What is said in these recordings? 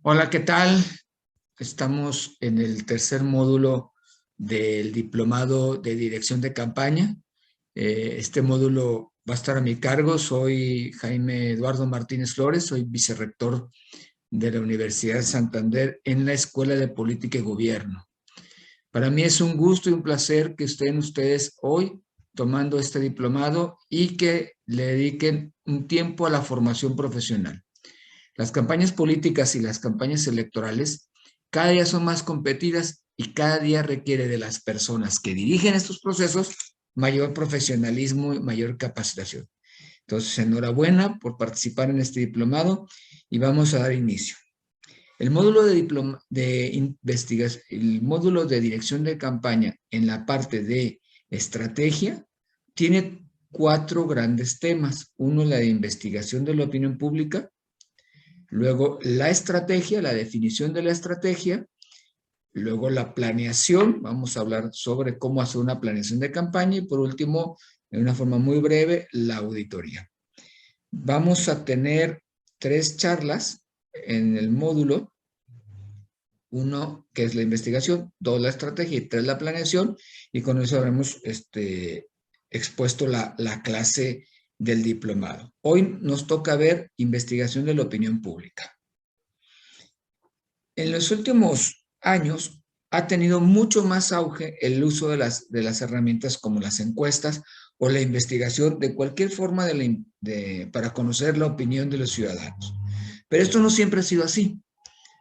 Hola, ¿qué tal? Estamos en el tercer módulo del diplomado de dirección de campaña. Este módulo va a estar a mi cargo. Soy Jaime Eduardo Martínez Flores, soy vicerrector de la Universidad de Santander en la Escuela de Política y Gobierno. Para mí es un gusto y un placer que estén ustedes hoy tomando este diplomado y que le dediquen un tiempo a la formación profesional. Las campañas políticas y las campañas electorales cada día son más competidas y cada día requiere de las personas que dirigen estos procesos mayor profesionalismo y mayor capacitación. Entonces, enhorabuena por participar en este diplomado y vamos a dar inicio. El módulo de investigación, el módulo de dirección de campaña en la parte de estrategia tiene cuatro grandes temas. Uno, la de investigación de la opinión pública. Luego, la estrategia, la definición de la estrategia. Luego, la planeación. Vamos a hablar sobre cómo hacer una planeación de campaña. Y por último, de una forma muy breve, la auditoría. Vamos a tener 3 charlas en el módulo. 1, que es la investigación, 2, la estrategia y 3, la planeación. Y con eso habremos expuesto la clase del diplomado. Hoy nos toca ver investigación de la opinión pública. En los últimos años ha tenido mucho más auge el uso de las herramientas como las encuestas o la investigación de cualquier forma para conocer la opinión de los ciudadanos. Pero esto no siempre ha sido así.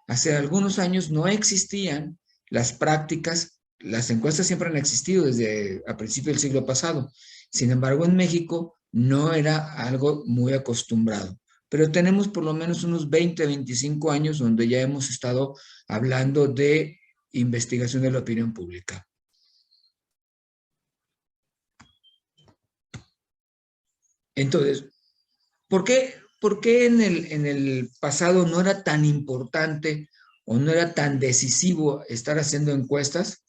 Hace algunos años no existían las prácticas, las encuestas siempre han existido desde a principios del siglo pasado. Sin embargo, en México no era algo muy acostumbrado. Pero tenemos por lo menos unos 20, 25 años donde ya hemos estado hablando de investigación de la opinión pública. Entonces, ¿por qué en el pasado no era tan importante o no era tan decisivo estar haciendo encuestas?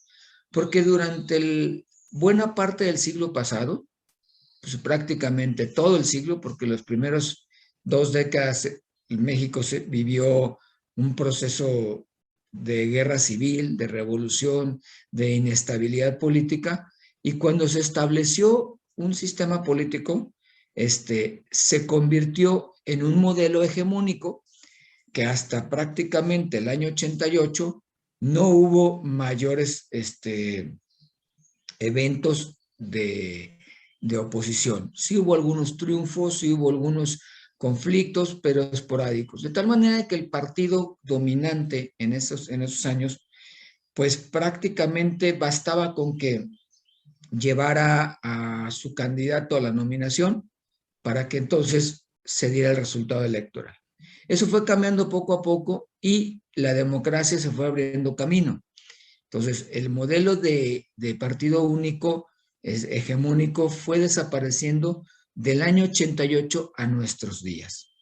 Porque durante buena parte del siglo pasado, pues prácticamente todo el siglo, porque los primeros 2 décadas México vivió un proceso de guerra civil, de revolución, de inestabilidad política, y cuando se estableció un sistema político, se convirtió en un modelo hegemónico que hasta prácticamente el año 88 no hubo mayores eventos de oposición. Sí hubo algunos triunfos, sí hubo algunos conflictos, pero esporádicos. De tal manera que el partido dominante en esos años, pues prácticamente bastaba con que llevara a su candidato a la nominación para que entonces se diera el resultado electoral. Eso fue cambiando poco a poco y la democracia se fue abriendo camino. Entonces, el modelo de partido único hegemónico fue desapareciendo del año 88 a nuestros días.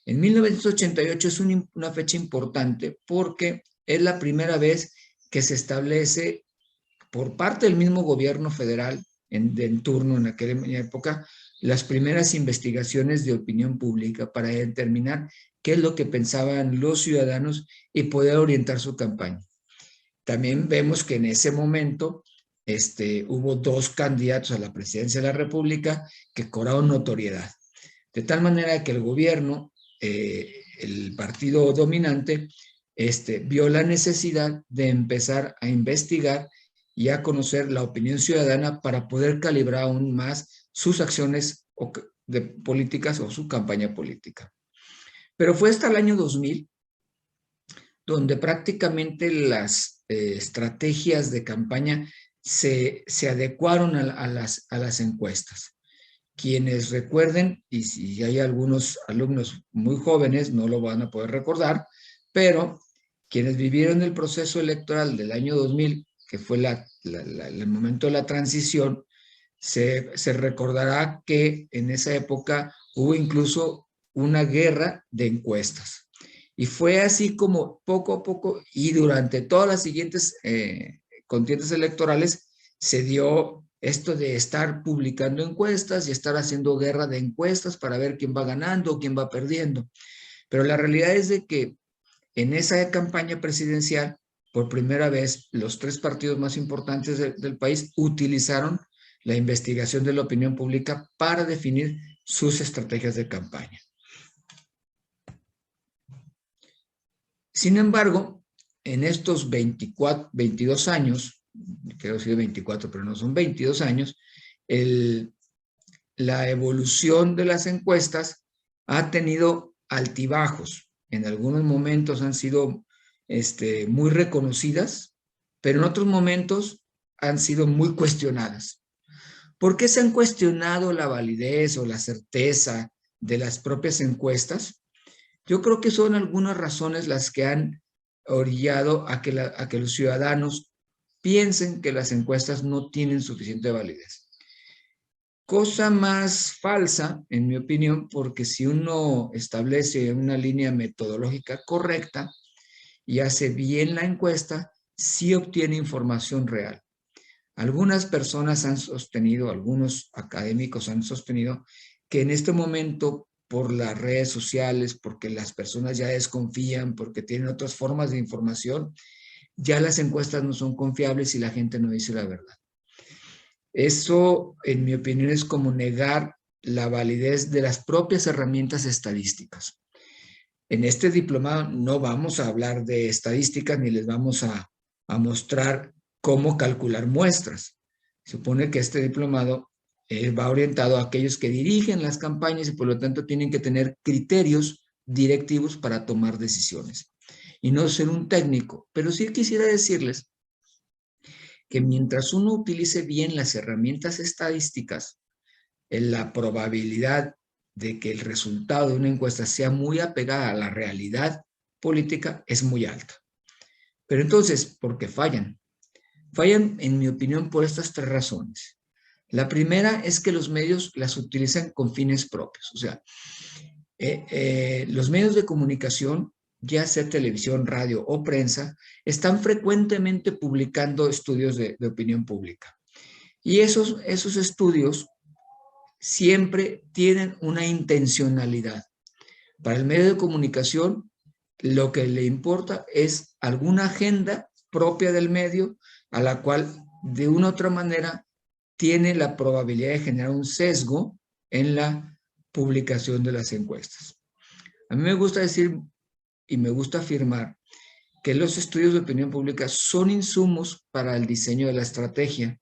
En 1988 es una fecha importante porque es la primera vez que se establece por parte del mismo gobierno federal en turno en aquella época las primeras investigaciones de opinión pública para determinar qué es lo que pensaban los ciudadanos y poder orientar su campaña. También vemos que en ese momento hubo 2 candidatos a la presidencia de la República que cobraron notoriedad. De tal manera que el gobierno, el partido dominante, vio la necesidad de empezar a investigar y a conocer la opinión ciudadana para poder calibrar aún más sus acciones de políticas o su campaña política. Pero fue hasta el año 2000 donde prácticamente las estrategias de campaña se adecuaron a las encuestas. Quienes recuerden, y si hay algunos alumnos muy jóvenes no lo van a poder recordar, pero quienes vivieron el proceso electoral del año 2000, que fue el momento de la transición, se recordará que en esa época hubo incluso una guerra de encuestas. Y fue así como poco a poco y durante todas las siguientes contiendas electorales se dio esto de estar publicando encuestas y estar haciendo guerra de encuestas para ver quién va ganando o quién va perdiendo. Pero la realidad es de que en esa campaña presidencial, por primera vez, los 3 partidos más importantes del país utilizaron la investigación de la opinión pública para definir sus estrategias de campaña. Sin embargo, en estos 22 años, creo que 24, pero no son 22 años, la evolución de las encuestas ha tenido altibajos. En algunos momentos han sido muy reconocidas, pero en otros momentos han sido muy cuestionadas. ¿Por qué se han cuestionado la validez o la certeza de las propias encuestas? Yo creo que son algunas razones las que han orillado a que los ciudadanos piensen que las encuestas no tienen suficiente validez. Cosa más falsa, en mi opinión, porque si uno establece una línea metodológica correcta y hace bien la encuesta, sí obtiene información real. Algunas personas han sostenido, algunos académicos han sostenido que en este momento, por las redes sociales, porque las personas ya desconfían, porque tienen otras formas de información, ya las encuestas no son confiables y la gente no dice la verdad. Eso, en mi opinión, es como negar la validez de las propias herramientas estadísticas. En este diplomado no vamos a hablar de estadísticas ni les vamos a mostrar cómo calcular muestras. Supone que este diplomado va orientado a aquellos que dirigen las campañas y por lo tanto tienen que tener criterios directivos para tomar decisiones y no ser un técnico. Pero sí quisiera decirles que mientras uno utilice bien las herramientas estadísticas, la probabilidad de que el resultado de una encuesta sea muy apegada a la realidad política es muy alta. Pero entonces, ¿por qué fallan? Fallan, en mi opinión, por estas 3 razones. La primera es que los medios las utilizan con fines propios. O sea, los medios de comunicación, ya sea televisión, radio o prensa, están frecuentemente publicando estudios de opinión pública. Y esos estudios siempre tienen una intencionalidad. Para el medio de comunicación, lo que le importa es alguna agenda propia del medio a la cual, de una u otra manera, tiene la probabilidad de generar un sesgo en la publicación de las encuestas. A mí me gusta decir y me gusta afirmar que los estudios de opinión pública son insumos para el diseño de la estrategia.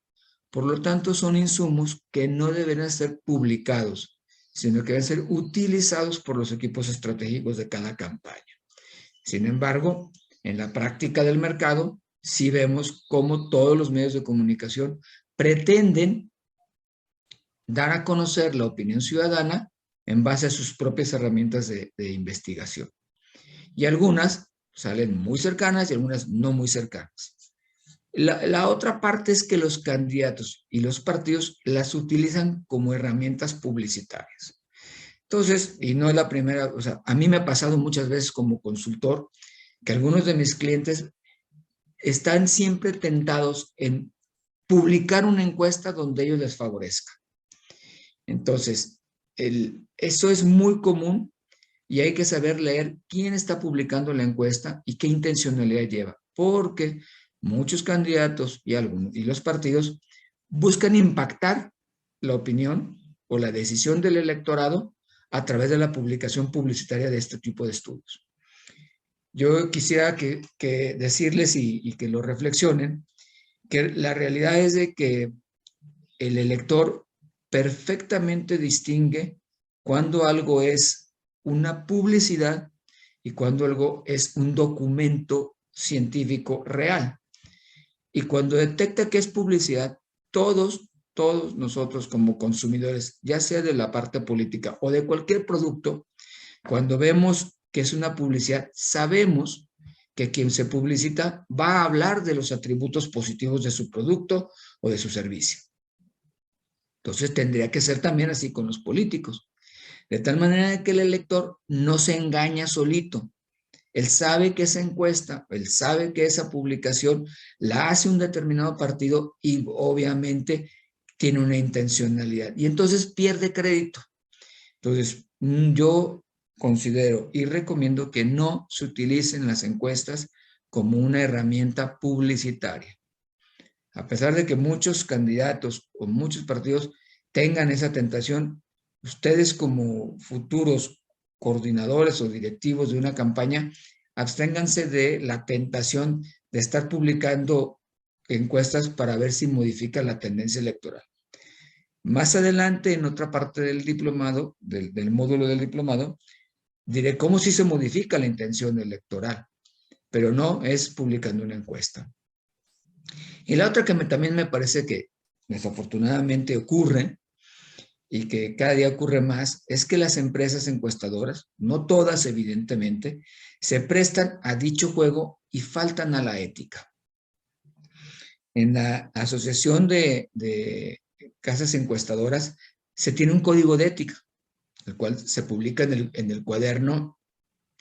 Por lo tanto, son insumos que no deberán ser publicados, sino que deben ser utilizados por los equipos estratégicos de cada campaña. Sin embargo, en la práctica del mercado, sí vemos cómo todos los medios de comunicación pretenden dar a conocer la opinión ciudadana en base a sus propias herramientas de investigación. Y algunas salen muy cercanas y algunas no muy cercanas. La otra parte es que los candidatos y los partidos las utilizan como herramientas publicitarias. Entonces, y no es la primera, o sea, a mí me ha pasado muchas veces como consultor que algunos de mis clientes están siempre tentados en publicar una encuesta donde ellos les favorezca. Entonces, eso es muy común y hay que saber leer quién está publicando la encuesta y qué intencionalidad lleva, porque muchos candidatos y los partidos buscan impactar la opinión o la decisión del electorado a través de la publicación publicitaria de este tipo de estudios. Yo quisiera que decirles y que lo reflexionen, que la realidad es de que el elector perfectamente distingue cuando algo es una publicidad y cuando algo es un documento científico real. Y cuando detecta que es publicidad, todos nosotros como consumidores, ya sea de la parte política o de cualquier producto, cuando vemos que es una publicidad, sabemos que quien se publicita va a hablar de los atributos positivos de su producto o de su servicio. Entonces tendría que ser también así con los políticos, de tal manera que el elector no se engaña solito. Él sabe que esa encuesta, él sabe que esa publicación la hace un determinado partido y obviamente tiene una intencionalidad. Y entonces pierde crédito. Entonces, yo considero y recomiendo que no se utilicen las encuestas como una herramienta publicitaria. A pesar de que muchos candidatos o muchos partidos tengan esa tentación, ustedes como futuros coordinadores o directivos de una campaña, absténganse de la tentación de estar publicando encuestas para ver si modifica la tendencia electoral. Más adelante, en otra parte del diplomado, del módulo del diplomado, diré cómo sí se modifica la intención electoral, pero no es publicando una encuesta. Y la otra que también me parece que desafortunadamente ocurre y que cada día ocurre más es que las empresas encuestadoras, no todas evidentemente, se prestan a dicho juego y faltan a la ética. En la Asociación de Casas Encuestadoras se tiene un código de ética, el cual se publica en el cuaderno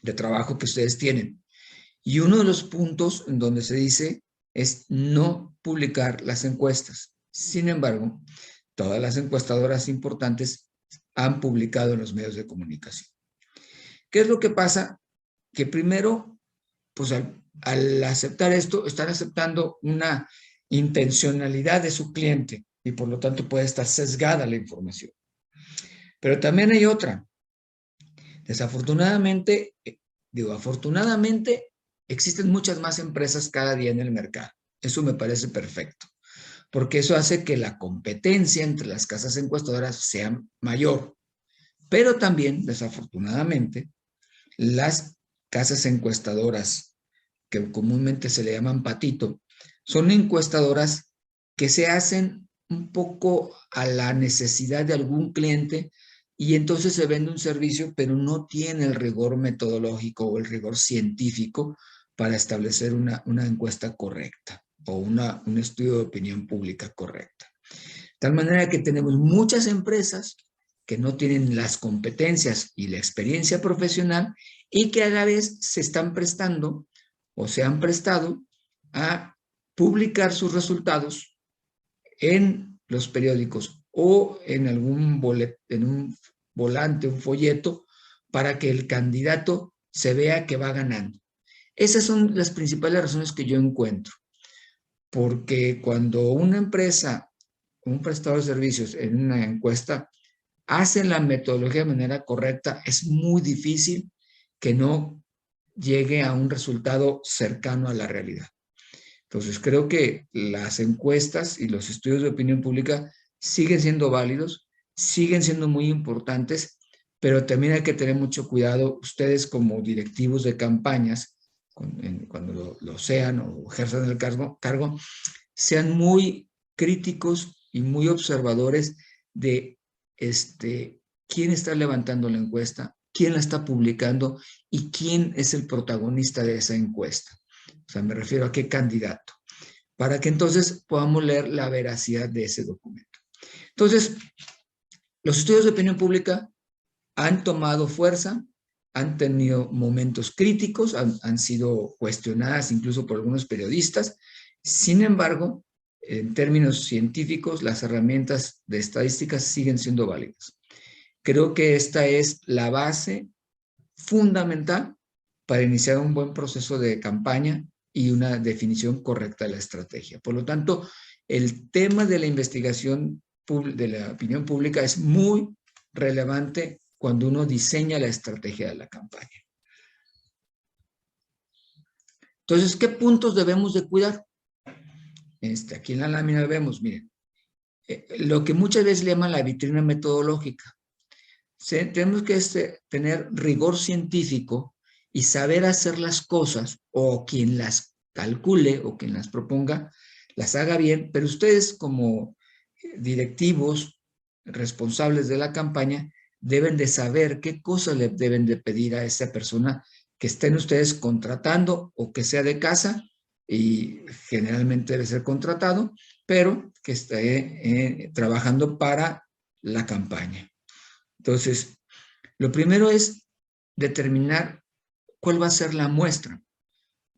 de trabajo que ustedes tienen. Y uno de los puntos en donde se dice es no publicar las encuestas. Sin embargo, todas las encuestadoras importantes han publicado en los medios de comunicación. ¿Qué es lo que pasa? Que primero, pues al aceptar esto, están aceptando una intencionalidad de su cliente y por lo tanto puede estar sesgada la información. Pero también hay otra. Desafortunadamente, afortunadamente, existen muchas más empresas cada día en el mercado. Eso me parece perfecto, porque eso hace que la competencia entre las casas encuestadoras sea mayor. Pero también, desafortunadamente, las casas encuestadoras, que comúnmente se le llaman patito, son encuestadoras que se hacen un poco a la necesidad de algún cliente y entonces se vende un servicio, pero no tiene el rigor metodológico o el rigor científico para establecer una encuesta correcta o un estudio de opinión pública correcta. De tal manera que tenemos muchas empresas que no tienen las competencias y la experiencia profesional y que a la vez se están prestando o se han prestado a publicar sus resultados en los periódicos o en algún en un volante, un folleto, para que el candidato se vea que va ganando. Esas son las principales razones que yo encuentro, porque cuando una empresa, un prestador de servicios en una encuesta, hace la metodología de manera correcta, es muy difícil que no llegue a un resultado cercano a la realidad. Entonces, creo que las encuestas y los estudios de opinión pública siguen siendo válidos, siguen siendo muy importantes, pero también hay que tener mucho cuidado, ustedes como directivos de campañas, cuando lo sean o ejerzan el cargo, sean muy críticos y muy observadores de quién está levantando la encuesta, quién la está publicando y quién es el protagonista de esa encuesta. O sea, me refiero a qué candidato, para que entonces podamos leer la veracidad de ese documento. Entonces, los estudios de opinión pública han tomado fuerza, han tenido momentos críticos, han sido cuestionadas incluso por algunos periodistas. Sin embargo, en términos científicos, las herramientas de estadísticas siguen siendo válidas. Creo que esta es la base fundamental para iniciar un buen proceso de campaña y una definición correcta de la estrategia. Por lo tanto, el tema de la investigación de la opinión pública es muy relevante cuando uno diseña la estrategia de la campaña. Entonces, ¿qué puntos debemos de cuidar? Aquí en la lámina vemos, miren, lo que muchas veces le llaman la vitrina metodológica. Tenemos que tener rigor científico y saber hacer las cosas, o quien las calcule o quien las proponga, las haga bien, pero ustedes como directivos responsables de la campaña deben de saber qué cosas le deben de pedir a esa persona que estén ustedes contratando o que sea de casa, y generalmente debe ser contratado, pero que esté trabajando para la campaña. Entonces, lo primero es determinar cuál va a ser la muestra,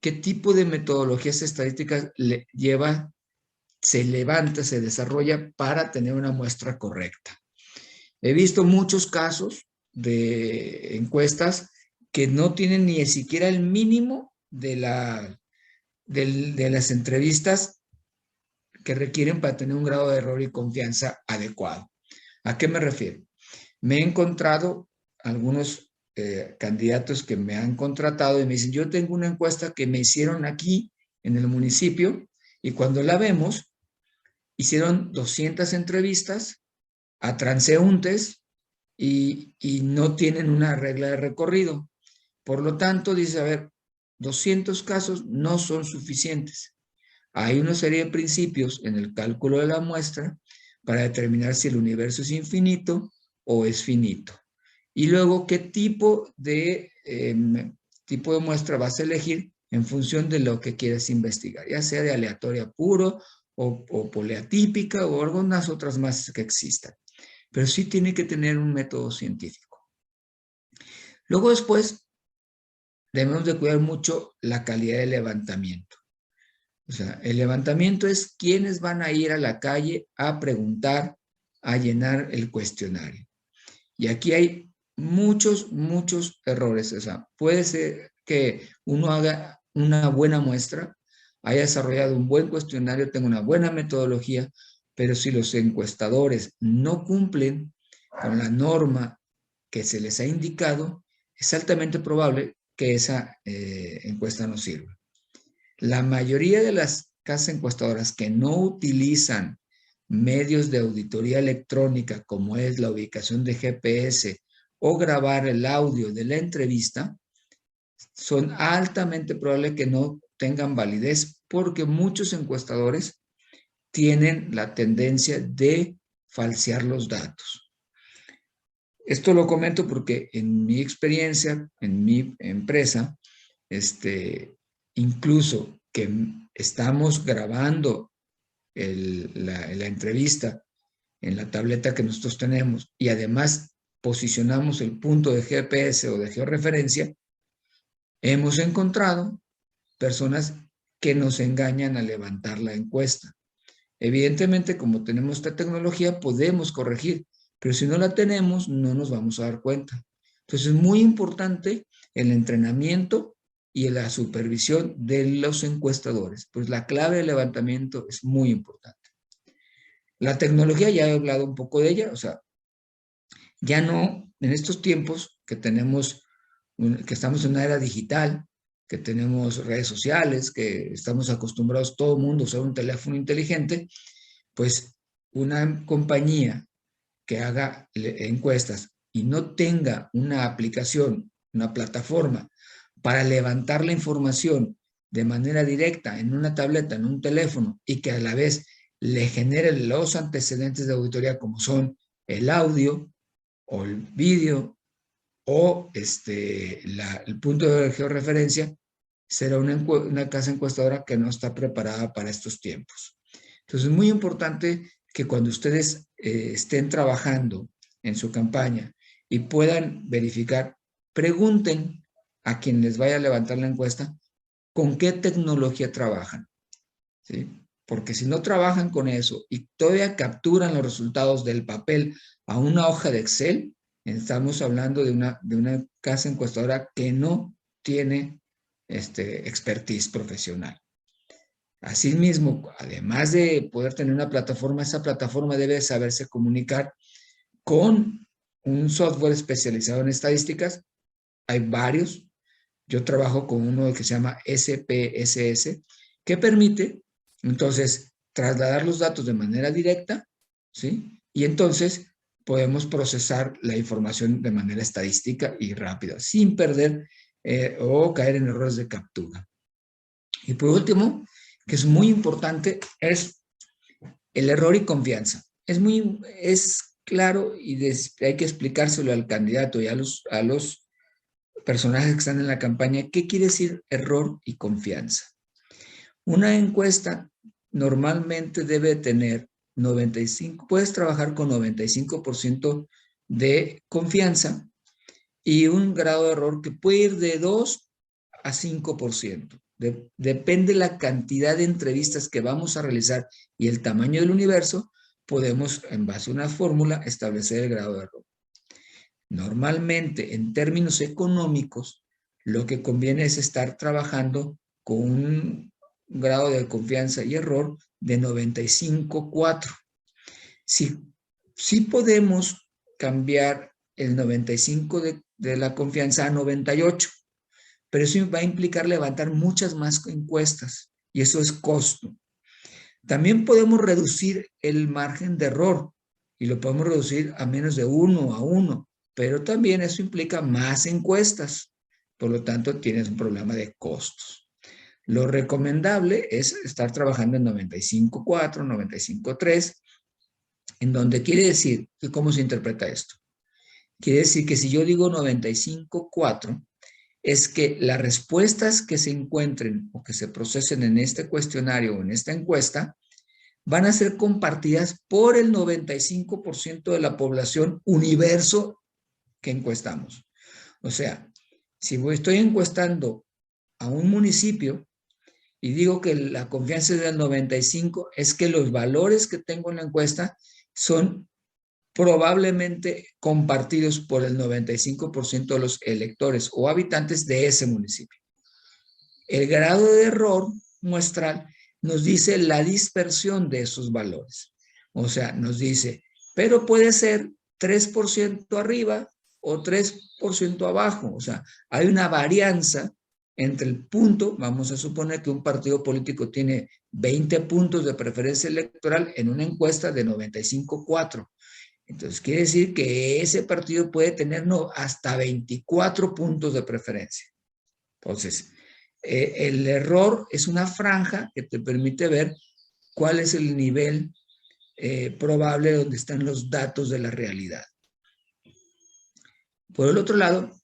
qué tipo de metodologías estadísticas se levanta, se desarrolla para tener una muestra correcta. He visto muchos casos de encuestas que no tienen ni siquiera el mínimo de las entrevistas que requieren para tener un grado de error y confianza adecuado. ¿A qué me refiero? Me he encontrado algunos candidatos que me han contratado y me dicen, yo tengo una encuesta que me hicieron aquí en el municipio y cuando la vemos, hicieron 200 entrevistas a transeúntes y no tienen una regla de recorrido. Por lo tanto, dice, a ver, 200 casos no son suficientes. Hay una serie de principios en el cálculo de la muestra para determinar si el universo es infinito o es finito. Y luego, ¿qué tipo de muestra vas a elegir en función de lo que quieres investigar? Ya sea de aleatoria puro o poliatípica o algunas otras más que existan. Pero sí tiene que tener un método científico. Luego después, debemos de cuidar mucho la calidad del levantamiento. O sea, el levantamiento es quiénes van a ir a la calle a preguntar, a llenar el cuestionario. Y aquí hay muchos errores. O sea, puede ser que uno haga una buena muestra, haya desarrollado un buen cuestionario, tenga una buena metodología, pero si los encuestadores no cumplen con la norma que se les ha indicado, es altamente probable que esa encuesta no sirva. La mayoría de las casas encuestadoras que no utilizan medios de auditoría electrónica como es la ubicación de GPS o grabar el audio de la entrevista, son altamente probable que no tengan validez porque muchos encuestadores tienen la tendencia de falsear los datos. Esto lo comento porque en mi experiencia, en mi empresa, incluso que estamos grabando la entrevista en la tableta que nosotros tenemos y además posicionamos el punto de GPS o de georreferencia, hemos encontrado personas que nos engañan a levantar la encuesta. Evidentemente, como tenemos esta tecnología, podemos corregir, pero si no la tenemos, no nos vamos a dar cuenta. Entonces, es muy importante el entrenamiento y la supervisión de los encuestadores, pues la clave del levantamiento es muy importante. La tecnología, ya he hablado un poco de ella, o sea, ya no, en estos tiempos que tenemos, que estamos en una era digital, que tenemos redes sociales, que estamos acostumbrados todo el mundo a usar un teléfono inteligente, pues una compañía que haga encuestas y no tenga una aplicación, una plataforma para levantar la información de manera directa en una tableta, en un teléfono y que a la vez le genere los antecedentes de auditoría como son el audio o el vídeo o el punto de georreferencia, será una casa encuestadora que no está preparada para estos tiempos. Entonces es muy importante que cuando ustedes estén trabajando en su campaña y puedan verificar, pregunten a quien les vaya a levantar la encuesta con qué tecnología trabajan, ¿sí? Porque si no trabajan con eso y todavía capturan los resultados del papel a una hoja de Excel, estamos hablando de una casa encuestadora que no tiene expertise profesional. Asimismo, además de poder tener una plataforma, esa plataforma debe saberse comunicar con un software especializado en estadísticas. Hay varios. Yo trabajo con uno que se llama SPSS, que permite, entonces, trasladar los datos de manera directa, ¿sí? Y entonces podemos procesar la información de manera estadística y rápida, sin perder o caer en errores de captura. Y por último, que es muy importante, es el error y confianza. Es claro y hay que explicárselo al candidato y a los personajes que están en la campaña qué quiere decir error y confianza. Una encuesta normalmente debe tener 95, puedes trabajar con 95% de confianza y un grado de error que puede ir de 2 a 5%. Depende la cantidad de entrevistas que vamos a realizar y el tamaño del universo, podemos, en base a una fórmula, establecer el grado de error. Normalmente, en términos económicos, lo que conviene es estar trabajando con un grado de confianza y error de 95,4. Si podemos cambiar el 95 de la confianza a 98, pero eso va a implicar levantar muchas más encuestas y eso es costo. También podemos reducir el margen de error y lo podemos reducir a menos de 1 a 1, pero también eso implica más encuestas. Por lo tanto, tienes un problema de costos. Lo recomendable es estar trabajando en 95,4, 95,3, en donde quiere decir, ¿cómo se interpreta esto? Quiere decir que si yo digo 95,4, es que las respuestas que se encuentren o que se procesen en este cuestionario o en esta encuesta van a ser compartidas por el 95% de la población universo que encuestamos. O sea, si estoy encuestando a un municipio y digo que la confianza es del 95, es que los valores que tengo en la encuesta son probablemente compartidos por el 95% de los electores o habitantes de ese municipio. El grado de error muestral nos dice la dispersión de esos valores. O sea, nos dice, pero puede ser 3% arriba o 3% abajo. O sea, hay una varianza entre el punto, vamos a suponer que un partido político tiene 20 puntos de preferencia electoral en una encuesta de 95,4. Entonces, quiere decir que ese partido puede tener hasta 24 puntos de preferencia. Entonces, el error es una franja que te permite ver cuál es el nivel probable donde están los datos de la realidad. Por el otro lado,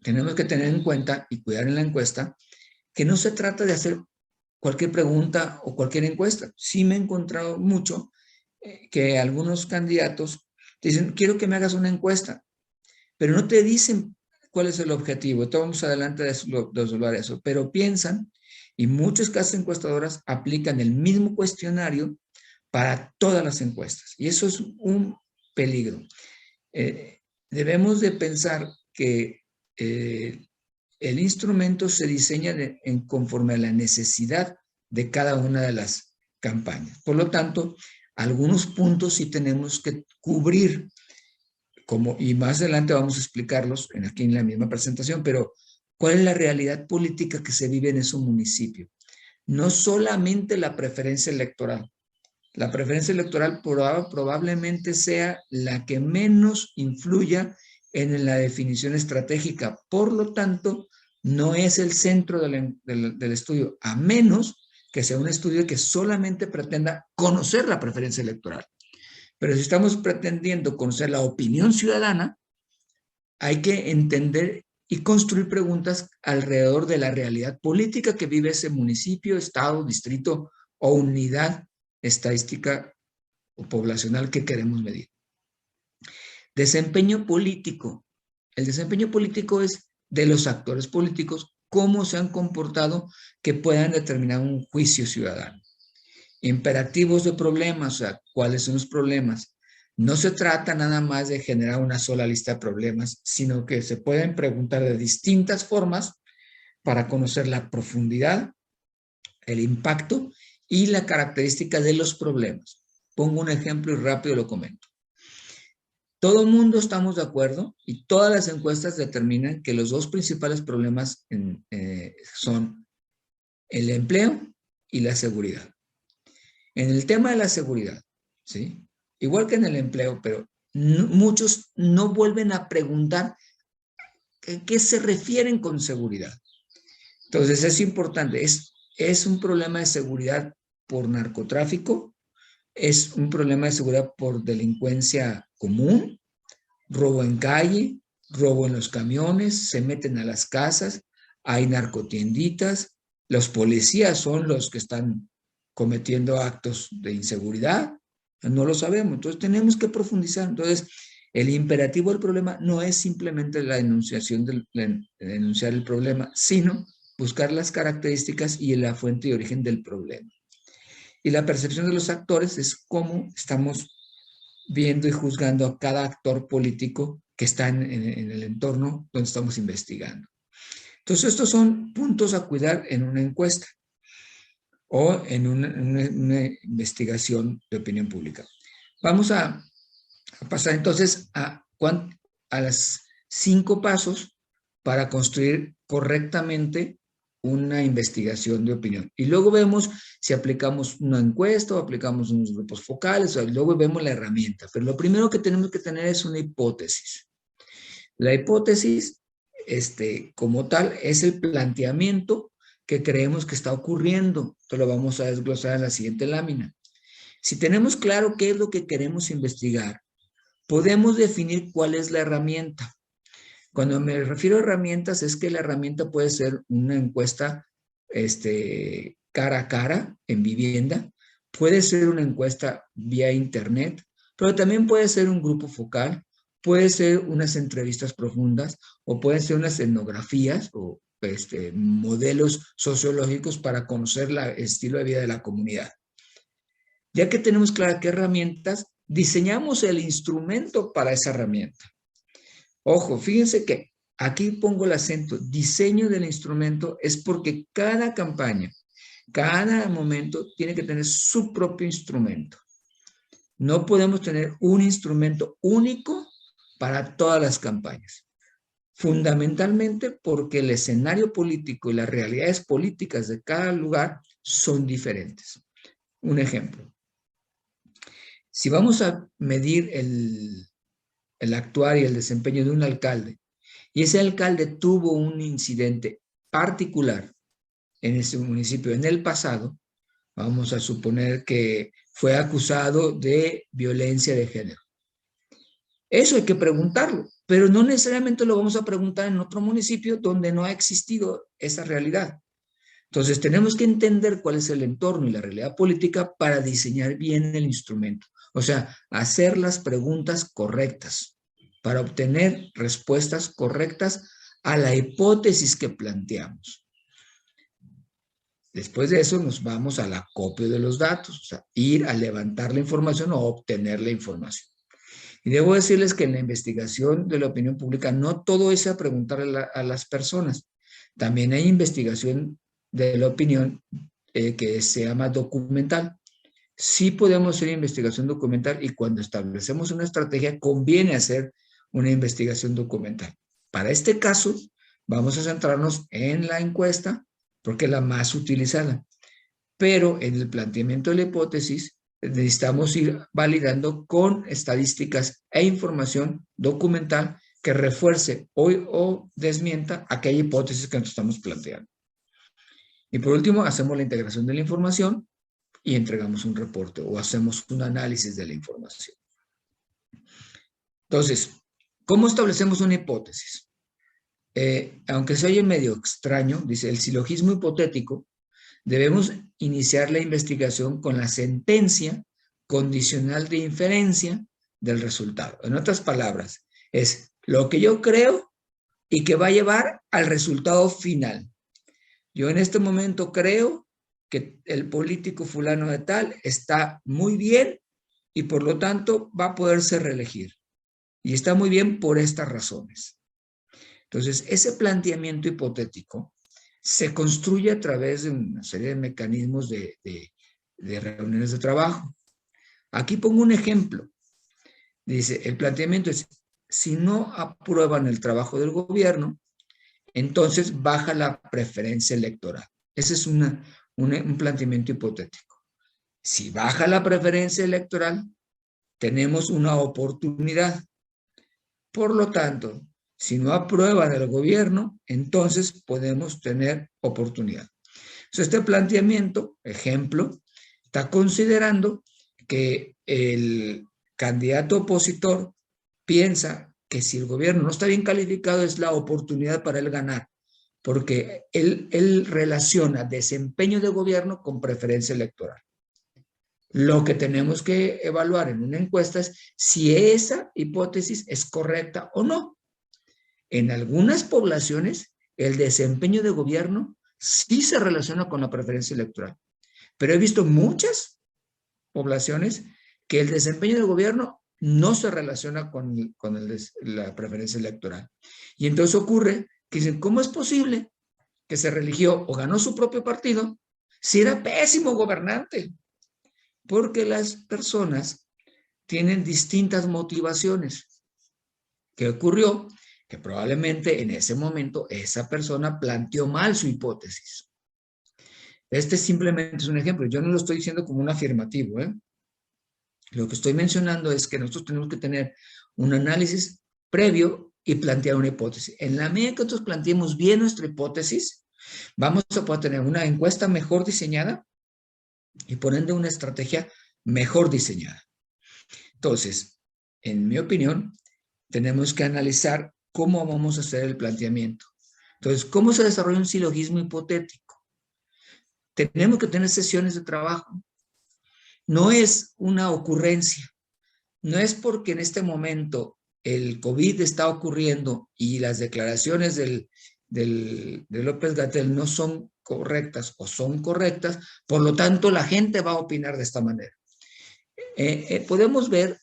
tenemos que tener en cuenta y cuidar en la encuesta que no se trata de hacer cualquier pregunta o cualquier encuesta. Sí me he encontrado mucho que algunos candidatos dicen, quiero que me hagas una encuesta, pero no te dicen cuál es el objetivo. Entonces vamos adelante de resolver eso, pero piensan, y muchas casas encuestadoras aplican el mismo cuestionario para todas las encuestas, y eso es un peligro. Debemos de pensar que el instrumento se diseña conforme a la necesidad de cada una de las campañas. Por lo tanto, algunos puntos sí tenemos que cubrir, y más adelante vamos a explicarlos aquí en la misma presentación, pero ¿cuál es la realidad política que se vive en ese municipio? No solamente la preferencia electoral. La preferencia electoral probablemente sea la que menos influya en la definición estratégica. Por lo tanto, no es el centro del estudio, a menos que sea un estudio que solamente pretenda conocer la preferencia electoral. Pero si estamos pretendiendo conocer la opinión ciudadana, hay que entender y construir preguntas alrededor de la realidad política que vive ese municipio, estado, distrito o unidad estadística o poblacional que queremos medir. Desempeño político. El desempeño político es de los actores políticos, cómo se han comportado que puedan determinar un juicio ciudadano. Imperativos de problemas, o sea, ¿cuáles son los problemas? No se trata nada más de generar una sola lista de problemas, sino que se pueden preguntar de distintas formas para conocer la profundidad, el impacto y la característica de los problemas. Pongo un ejemplo y rápido lo comento. Todo el mundo estamos de acuerdo y todas las encuestas determinan que los dos principales problemas son el empleo y la seguridad. En el tema de la seguridad, ¿sí? Igual que en el empleo, pero muchos no vuelven a preguntar a qué se refieren con seguridad. Entonces es importante, es un problema de seguridad por narcotráfico, es un problema de seguridad por delincuencia común, robo en calle, robo en los camiones, se meten a las casas, hay narcotienditas, los policías son los que están cometiendo actos de inseguridad, no lo sabemos, entonces tenemos que profundizar. Entonces, el imperativo del problema no es simplemente la enunciación enunciar el problema, sino buscar las características y la fuente y origen del problema. Y la percepción de los actores es cómo estamos viendo y juzgando a cada actor político que están en el entorno donde estamos investigando. Entonces, estos son puntos a cuidar en una encuesta o en una investigación de opinión pública. Vamos a pasar entonces a los 5 pasos para construir correctamente una investigación de opinión. Y luego vemos si aplicamos una encuesta o aplicamos unos grupos focales, o luego vemos la herramienta. Pero lo primero que tenemos que tener es una hipótesis. La hipótesis, como tal, es el planteamiento que creemos que está ocurriendo. Esto lo vamos a desglosar en la siguiente lámina. Si tenemos claro qué es lo que queremos investigar, podemos definir cuál es la herramienta. Cuando me refiero a herramientas, es que la herramienta puede ser una encuesta cara a cara en vivienda, puede ser una encuesta vía internet, pero también puede ser un grupo focal, puede ser unas entrevistas profundas o pueden ser unas etnografías o modelos sociológicos para conocer el estilo de vida de la comunidad. Ya que tenemos claro qué herramientas, diseñamos el instrumento para esa herramienta. Ojo, fíjense que aquí pongo el acento, diseño del instrumento, es porque cada campaña, cada momento tiene que tener su propio instrumento. No podemos tener un instrumento único para todas las campañas. Fundamentalmente porque el escenario político y las realidades políticas de cada lugar son diferentes. Un ejemplo. Si vamos a medir el actuar y el desempeño de un alcalde, y ese alcalde tuvo un incidente particular en ese municipio en el pasado, vamos a suponer que fue acusado de violencia de género. Eso hay que preguntarlo, pero no necesariamente lo vamos a preguntar en otro municipio donde no ha existido esa realidad. Entonces tenemos que entender cuál es el entorno y la realidad política para diseñar bien el instrumento. O sea, hacer las preguntas correctas para obtener respuestas correctas a la hipótesis que planteamos. Después de eso nos vamos al acopio de los datos, o sea, ir a levantar la información o obtener la información. Y debo decirles que en la investigación de la opinión pública no todo es a preguntarle a las personas. También hay investigación de la opinión que se llama documental. Sí podemos hacer investigación documental y cuando establecemos una estrategia conviene hacer una investigación documental. Para este caso vamos a centrarnos en la encuesta porque es la más utilizada. Pero en el planteamiento de la hipótesis necesitamos ir validando con estadísticas e información documental que refuerce o desmienta aquella hipótesis que nos estamos planteando. Y por último, hacemos la integración de la información y entregamos un reporte o hacemos un análisis de la información. Entonces, ¿cómo establecemos una hipótesis? Aunque se oye medio extraño, dice el silogismo hipotético, debemos iniciar la investigación con la sentencia condicional de inferencia del resultado. En otras palabras, es lo que yo creo y que va a llevar al resultado final. Yo en este momento creo que el político fulano de tal está muy bien y por lo tanto va a poderse reelegir. Y está muy bien por estas razones. Entonces, ese planteamiento hipotético se construye a través de una serie de mecanismos de reuniones de trabajo. Aquí pongo un ejemplo. Dice, el planteamiento es, si no aprueban el trabajo del gobierno, entonces baja la preferencia electoral. Ese es un planteamiento hipotético. Si baja la preferencia electoral, tenemos una oportunidad. Por lo tanto, si no aprueban el gobierno, entonces podemos tener oportunidad. Entonces, este planteamiento, ejemplo, está considerando que el candidato opositor piensa que si el gobierno no está bien calificado es la oportunidad para él ganar, porque él relaciona desempeño de gobierno con preferencia electoral. Lo que tenemos que evaluar en una encuesta es si esa hipótesis es correcta o no. En algunas poblaciones, el desempeño de gobierno sí se relaciona con la preferencia electoral, pero he visto muchas poblaciones que el desempeño de gobierno no se relaciona la preferencia electoral. Y entonces ocurre que dicen, ¿cómo es posible que se religió o ganó su propio partido si era pésimo gobernante? Porque las personas tienen distintas motivaciones. ¿Qué ocurrió? Que probablemente en ese momento esa persona planteó mal su hipótesis. Este simplemente es un ejemplo. Yo no lo estoy diciendo como un afirmativo, ¿eh? Lo que estoy mencionando es que nosotros tenemos que tener un análisis previo y plantear una hipótesis. En la medida que nosotros planteemos bien nuestra hipótesis, vamos a poder tener una encuesta mejor diseñada y por ende una estrategia mejor diseñada. Entonces, en mi opinión, tenemos que analizar cómo vamos a hacer el planteamiento. Entonces, ¿cómo se desarrolla un silogismo hipotético? Tenemos que tener sesiones de trabajo. No es una ocurrencia. No es porque en este momento el COVID está ocurriendo y las declaraciones de López-Gatell no son correctas o son correctas, por lo tanto la gente va a opinar de esta manera. Podemos ver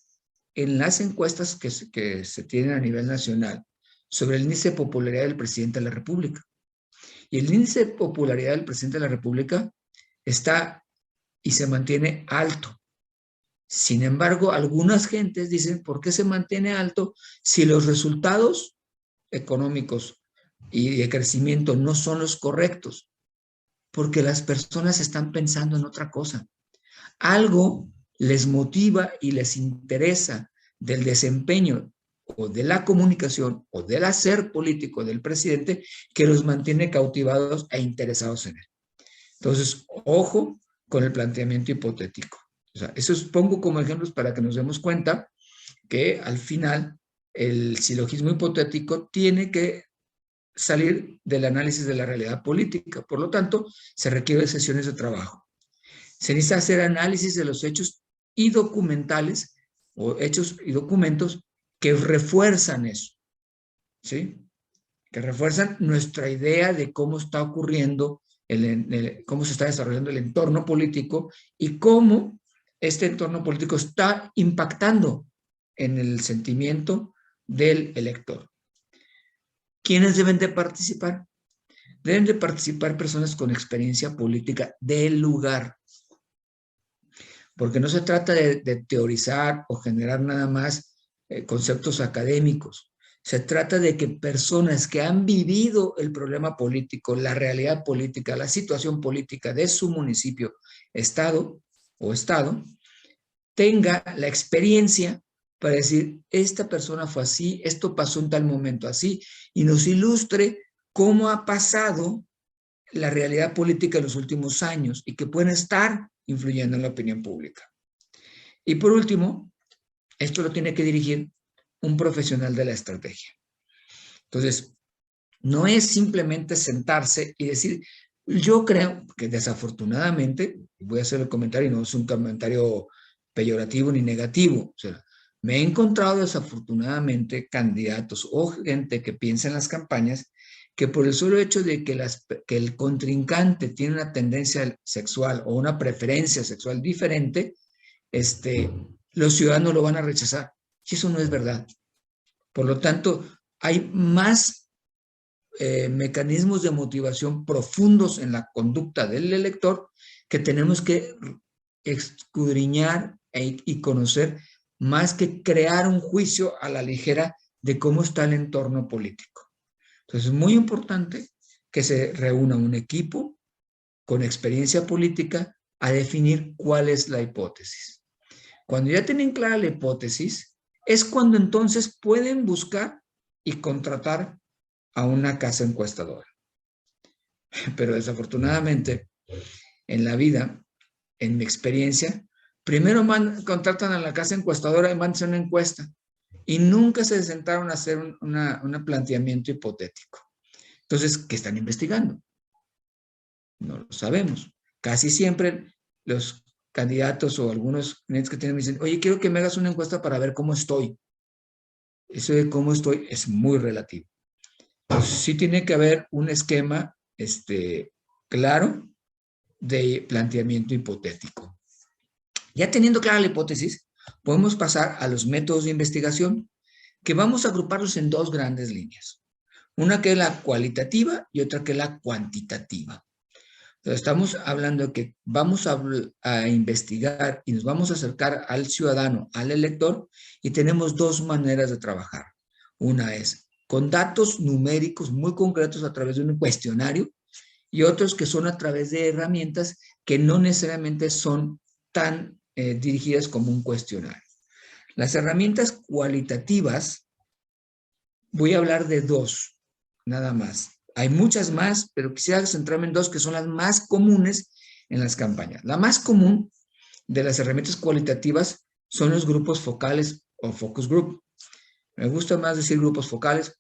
en las encuestas que se tienen a nivel nacional sobre el índice de popularidad del presidente de la República. Y el índice de popularidad del presidente de la República está y se mantiene alto. Sin embargo, algunas gentes dicen, ¿por qué se mantiene alto si los resultados económicos y de crecimiento no son los correctos? Porque las personas están pensando en otra cosa. Algo les motiva y les interesa del desempeño o de la comunicación o del hacer político del presidente que los mantiene cautivados e interesados en él. Entonces, ojo con el planteamiento hipotético. O sea, eso pongo como ejemplos para que nos demos cuenta que al final el silogismo hipotético tiene que salir del análisis de la realidad política. Por lo tanto, se requieren sesiones de trabajo. Se necesita hacer análisis de los hechos y documentales o hechos y documentos que refuerzan eso, ¿sí? Que refuerzan nuestra idea de cómo está ocurriendo, cómo se está desarrollando el entorno político y cómo este entorno político está impactando en el sentimiento del elector. ¿Quiénes deben de participar? Deben de participar personas con experiencia política del lugar, porque no se trata de teorizar o generar nada más conceptos académicos. Se trata de que personas que han vivido el problema político, la realidad política, la situación política de su municipio, estado o estado, tenga la experiencia para decir, esta persona fue así, esto pasó en tal momento así, y nos ilustre cómo ha pasado la realidad política en los últimos años y que pueden estar influyendo en la opinión pública. Y por último, esto lo tiene que dirigir un profesional de la estrategia. Entonces, no es simplemente sentarse y decir, yo creo que desafortunadamente, voy a hacer el comentario y no es un comentario peyorativo ni negativo, o sea, me he encontrado desafortunadamente candidatos o gente que piensa en las campañas que por el solo hecho de que el contrincante tiene una tendencia sexual o una preferencia sexual diferente, los ciudadanos lo van a rechazar. Y eso no es verdad. Por lo tanto, hay más mecanismos de motivación profundos en la conducta del elector que tenemos que escudriñar y conocer más que crear un juicio a la ligera de cómo está el entorno político. Entonces, es muy importante que se reúna un equipo con experiencia política a definir cuál es la hipótesis. Cuando ya tienen clara la hipótesis, es cuando entonces pueden buscar y contratar a una casa encuestadora. Pero desafortunadamente, en la vida, en mi experiencia, primero contratan a la casa encuestadora y mandan una encuesta y nunca se sentaron a hacer un planteamiento hipotético. Entonces, ¿qué están investigando? No lo sabemos. Casi siempre los candidatos o algunos clientes que tienen me dicen, oye, quiero que me hagas una encuesta para ver cómo estoy. Eso de cómo estoy es muy relativo. Entonces, sí tiene que haber un esquema claro de planteamiento hipotético. Ya teniendo clara la hipótesis, Podemos pasar a los métodos de investigación, que vamos a agruparlos en dos grandes líneas. Una que es la cualitativa y otra que es la cuantitativa. Entonces, estamos hablando de que vamos a investigar y nos vamos a acercar al ciudadano, al elector, y tenemos dos maneras de trabajar. Una es con datos numéricos muy concretos a través de un cuestionario, y otros que son a través de herramientas que no necesariamente son tan dirigidas como un cuestionario. Las herramientas cualitativas, voy a hablar de dos, nada más. Hay muchas más, pero quisiera centrarme en dos que son las más comunes en las campañas. La más común de las herramientas cualitativas son los grupos focales o focus group. Me gusta más decir grupos focales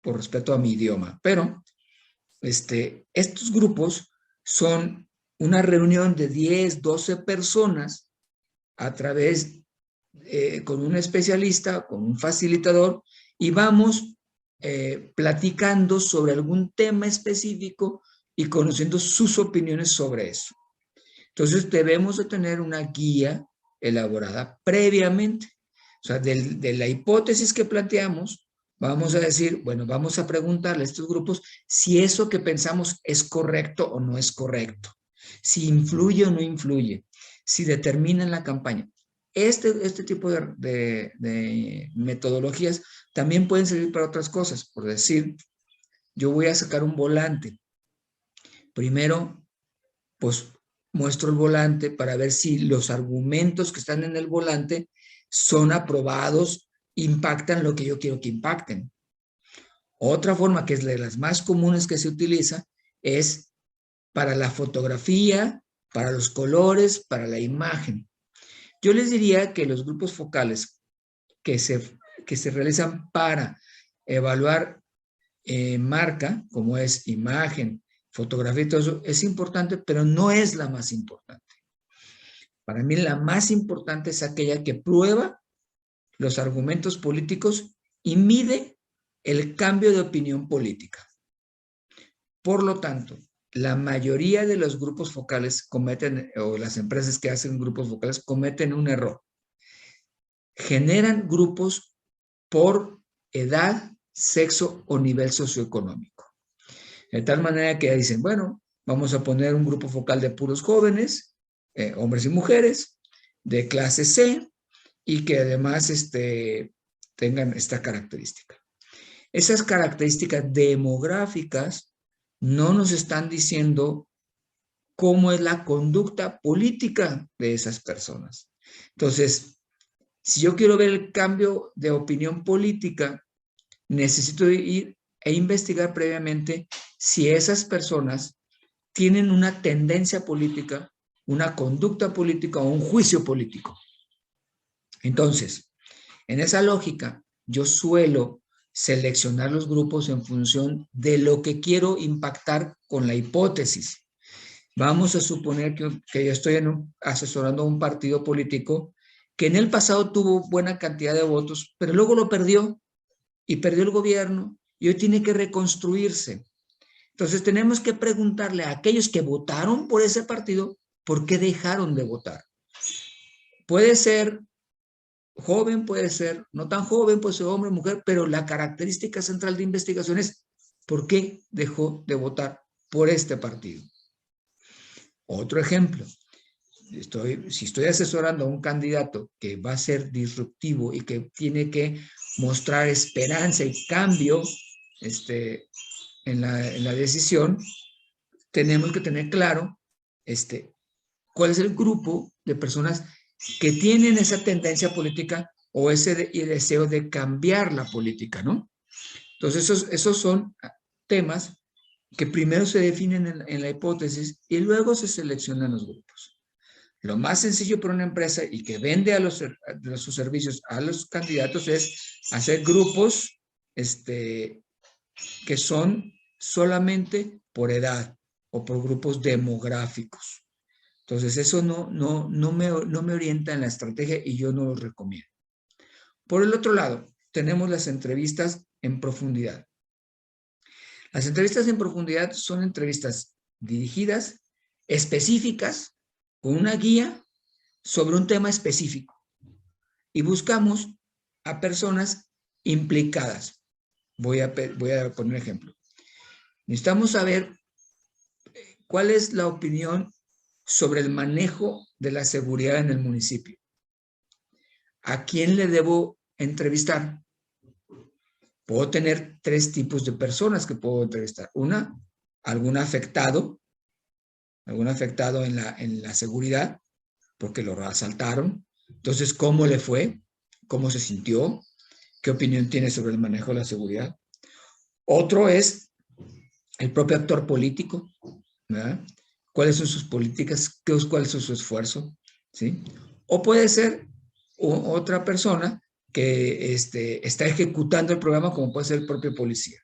por respeto a mi idioma, pero estos grupos son una reunión de 10, 12 personas a través, con un especialista, con un facilitador, y vamos platicando sobre algún tema específico y conociendo sus opiniones sobre eso. Entonces debemos de tener una guía elaborada previamente. O sea, de la hipótesis que planteamos, vamos a decir, bueno, vamos a preguntarle a estos grupos si eso que pensamos es correcto o no es correcto, si influye o no influye, si determina la campaña. Este tipo de metodologías también pueden servir para otras cosas. Por decir, yo voy a sacar un volante. Primero, pues muestro el volante para ver si los argumentos que están en el volante son aprobados, impactan lo que yo quiero que impacten. Otra forma, que es de las más comunes que se utiliza, es para la fotografía, para los colores, para la imagen. Yo les diría que los grupos focales que se realizan para evaluar marca, como es imagen, fotografía y todo eso, es importante, pero no es la más importante. Para mí la más importante es aquella que prueba los argumentos políticos y mide el cambio de opinión política. Por lo tanto, la mayoría de los grupos focales cometen, o las empresas que hacen grupos focales cometen un error. Generan grupos por edad, sexo o nivel socioeconómico. De tal manera que dicen, bueno, vamos a poner un grupo focal de puros jóvenes, hombres y mujeres, de clase C, y que además tengan esta característica. Esas características demográficas no nos están diciendo cómo es la conducta política de esas personas. Entonces, si yo quiero ver el cambio de opinión política, necesito ir e investigar previamente si esas personas tienen una tendencia política, una conducta política o un juicio político. Entonces, en esa lógica, yo suelo seleccionar los grupos en función de lo que quiero impactar con la hipótesis. Vamos a suponer que yo estoy asesorando a un partido político que en el pasado tuvo buena cantidad de votos, pero luego lo perdió y perdió el gobierno y hoy tiene que reconstruirse. Entonces tenemos que preguntarle a aquellos que votaron por ese partido, ¿por qué dejaron de votar? Puede ser joven, puede ser no tan joven, puede ser hombre, mujer, pero la característica central de investigación es ¿por qué dejó de votar por este partido? Otro ejemplo, si estoy asesorando a un candidato que va a ser disruptivo y que tiene que mostrar esperanza y cambio en la decisión, tenemos que tener claro cuál es el grupo de personas que tienen esa tendencia política o ese deseo de cambiar la política, ¿no? Entonces, esos son temas que primero se definen en la hipótesis y luego se seleccionan los grupos. Lo más sencillo para una empresa y que vende sus servicios a los candidatos es hacer grupos que son solamente por edad o por grupos demográficos. Entonces, eso no me orienta en la estrategia y yo no lo recomiendo. Por el otro lado, tenemos las entrevistas en profundidad. Las entrevistas en profundidad son entrevistas dirigidas, específicas, con una guía sobre un tema específico. y buscamos a personas implicadas. Voy a poner un ejemplo. Necesitamos saber cuál es la opinión sobre el manejo de la seguridad en el municipio. ¿A quién le debo entrevistar? Puedo tener 3 tipos de personas que puedo entrevistar. Una, algún afectado en la seguridad, porque lo asaltaron. Entonces, ¿cómo le fue? ¿Cómo se sintió? ¿Qué opinión tiene sobre el manejo de la seguridad? Otro es el propio actor político, ¿verdad? ¿Cuáles son sus políticas? ¿Cuál es su esfuerzo? ¿Sí? O puede ser otra persona que está ejecutando el programa, como puede ser el propio policía.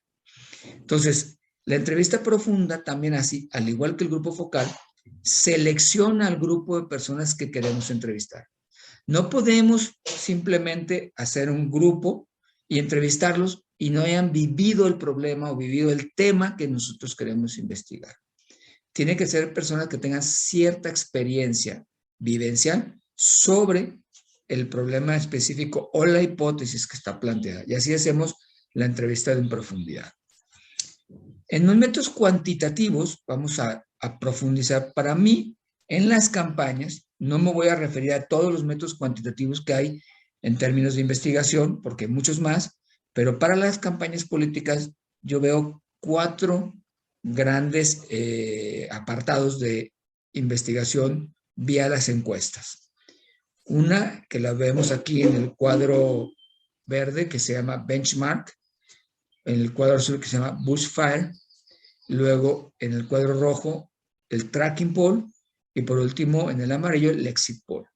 Entonces, la entrevista profunda también así, al igual que el grupo focal, selecciona al grupo de personas que queremos entrevistar. No podemos simplemente hacer un grupo y entrevistarlos y no hayan vivido el problema o vivido el tema que nosotros queremos investigar. Tiene que ser personas que tengan cierta experiencia vivencial sobre el problema específico o la hipótesis que está planteada. Y así hacemos la entrevista en profundidad. En los métodos cuantitativos vamos a profundizar. Para mí, en las campañas, no me voy a referir a todos los métodos cuantitativos que hay en términos de investigación, porque hay muchos más, pero para las campañas políticas yo veo 4 grandes apartados de investigación vía las encuestas. Una que la vemos aquí en el cuadro verde, que se llama benchmark, en el cuadro azul que se llama Bushfire, luego en el cuadro rojo el tracking poll y por último en el amarillo el exit poll.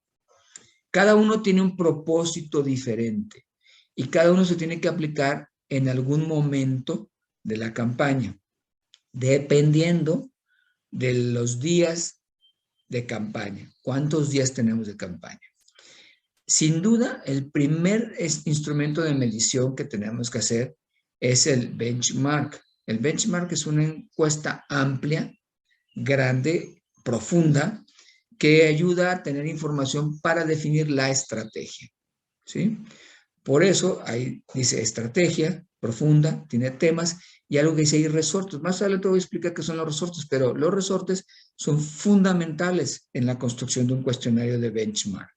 Cada uno tiene un propósito diferente y cada uno se tiene que aplicar en algún momento de la campaña, dependiendo de los días de campaña. ¿Cuántos días tenemos de campaña? Sin duda, el primer instrumento de medición que tenemos que hacer es el benchmark. El benchmark es una encuesta amplia, grande, profunda, que ayuda a tener información para definir la estrategia, ¿sí? Por eso ahí dice estrategia profunda, tiene temas y algo que dice ahí resortes. Más adelante te voy a explicar qué son los resortes, pero los resortes son fundamentales en la construcción de un cuestionario de benchmark.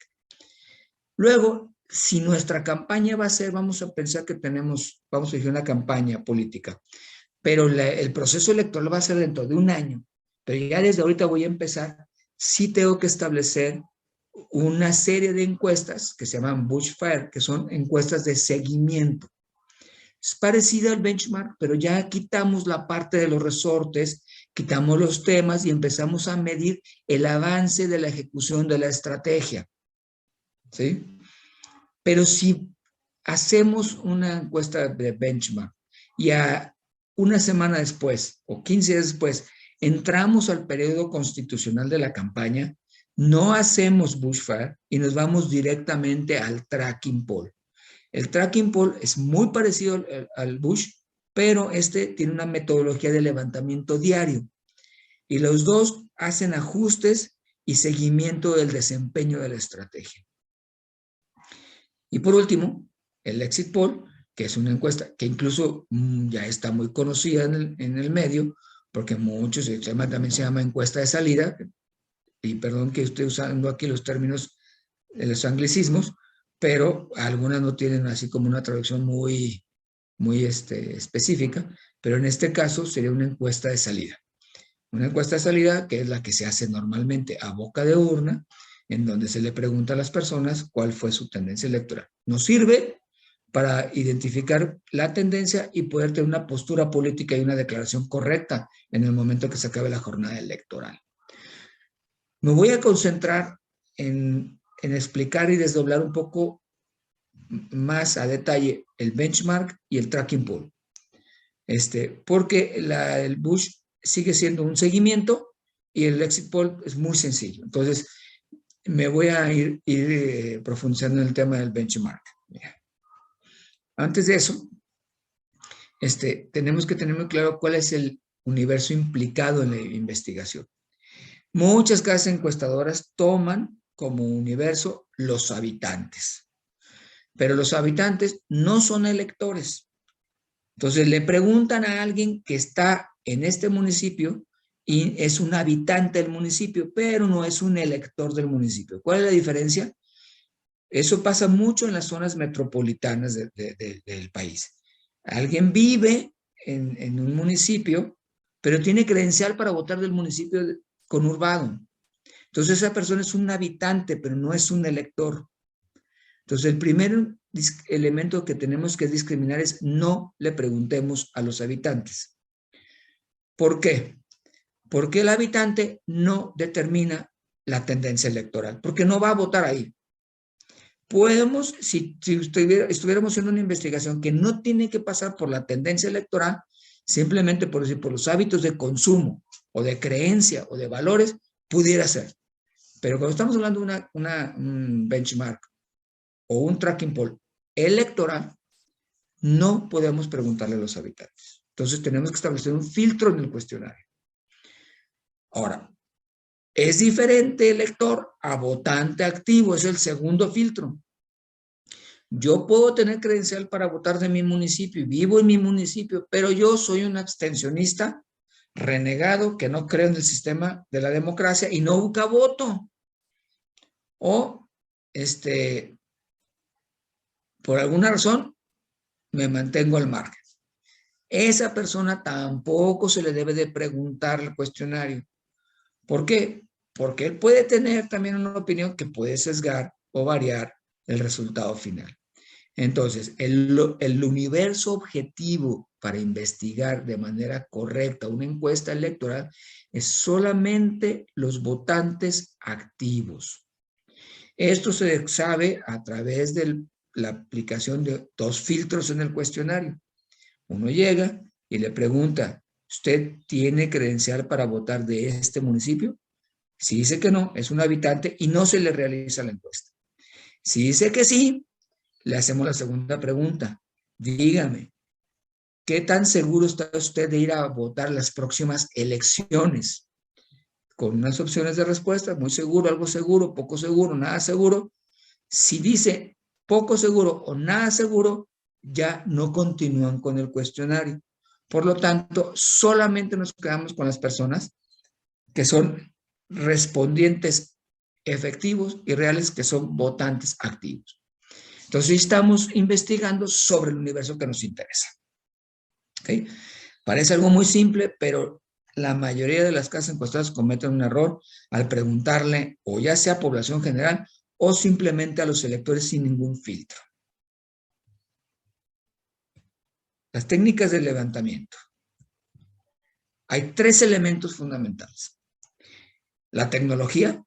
Luego, si nuestra campaña va a ser, vamos a pensar que vamos a elegir una campaña política, pero el proceso electoral va a ser dentro de un año, pero ya desde ahorita voy a empezar, sí tengo que establecer una serie de encuestas que se llaman Bushfire, que son encuestas de seguimiento. Es parecida al benchmark, pero ya quitamos la parte de los resortes, quitamos los temas y empezamos a medir el avance de la ejecución de la estrategia, ¿sí? Pero si hacemos una encuesta de benchmark y a una semana después o 15 días después entramos al periodo constitucional de la campaña, no hacemos Bushfire y nos vamos directamente al tracking poll. El tracking poll es muy parecido al Bush, pero tiene una metodología de levantamiento diario y los dos hacen ajustes y seguimiento del desempeño de la estrategia. Y por último, el exit poll, que es una encuesta que incluso ya está muy conocida en el medio, porque muchos también se llama encuesta de salida, y perdón que esté usando aquí los términos, los anglicismos, pero algunas no tienen así como una traducción muy específica, pero en este caso sería una encuesta de salida. Una encuesta de salida que es la que se hace normalmente a boca de urna, en donde se le pregunta a las personas cuál fue su tendencia electoral. Nos sirve para identificar la tendencia y poder tener una postura política y una declaración correcta en el momento que se acabe la jornada electoral. Me voy a concentrar en explicar y desdoblar un poco más a detalle el benchmark y el tracking poll. Porque el Bush sigue siendo un seguimiento y el exit poll es muy sencillo. Entonces, me voy a ir profundizando en el tema del benchmark. Antes de eso, tenemos que tener muy claro cuál es el universo implicado en la investigación. Muchas casas encuestadoras toman como universo los habitantes. pero los habitantes no son electores. Entonces le preguntan a alguien que está en este municipio y es un habitante del municipio, pero no es un elector del municipio. ¿Cuál es la diferencia? Eso pasa mucho en las zonas metropolitanas del país. Alguien vive en un municipio, pero tiene credencial para votar del municipio conurbado. Entonces esa persona es un habitante, pero no es un elector. Entonces el primer elemento que tenemos que discriminar es no le preguntemos a los habitantes. ¿Por qué? Porque el habitante no determina la tendencia electoral, porque no va a votar ahí. Podemos, si estuviéramos haciendo una investigación que no tiene que pasar por la tendencia electoral, simplemente por decir, por los hábitos de consumo o de creencia o de valores, pudiera ser. Pero cuando estamos hablando de un benchmark o un tracking poll electoral, no podemos preguntarle a los habitantes. Entonces tenemos que establecer un filtro en el cuestionario. Ahora, es diferente elector a votante activo, es el segundo filtro. Yo puedo tener credencial para votar de mi municipio y vivo en mi municipio, pero yo soy un abstencionista renegado que no creo en el sistema de la democracia y no busca voto. O, por alguna razón, me mantengo al margen. Esa persona tampoco se le debe de preguntar el cuestionario. ¿Por qué? Porque él puede tener también una opinión que puede sesgar o variar el resultado final. Entonces, el universo objetivo para investigar de manera correcta una encuesta electoral es solamente los votantes activos. Esto se sabe a través de la aplicación de 2 filtros en el cuestionario. Uno llega y le pregunta, ¿usted tiene credencial para votar de este municipio? Si dice que no, es un habitante y no se le realiza la encuesta. Si dice que sí, le hacemos la segunda pregunta. Dígame, ¿qué tan seguro está usted de ir a votar las próximas elecciones? Con unas opciones de respuesta, muy seguro, algo seguro, poco seguro, nada seguro. Si dice poco seguro o nada seguro, ya no continúan con el cuestionario. Por lo tanto, solamente nos quedamos con las personas que son respondientes efectivos y reales, que son votantes activos. Entonces, estamos investigando sobre el universo que nos interesa. ¿Okay? Parece algo muy simple, pero la mayoría de las casas encuestadas cometen un error al preguntarle o ya sea a población general o simplemente a los electores sin ningún filtro. Las técnicas de levantamiento. Hay 3 elementos fundamentales. La tecnología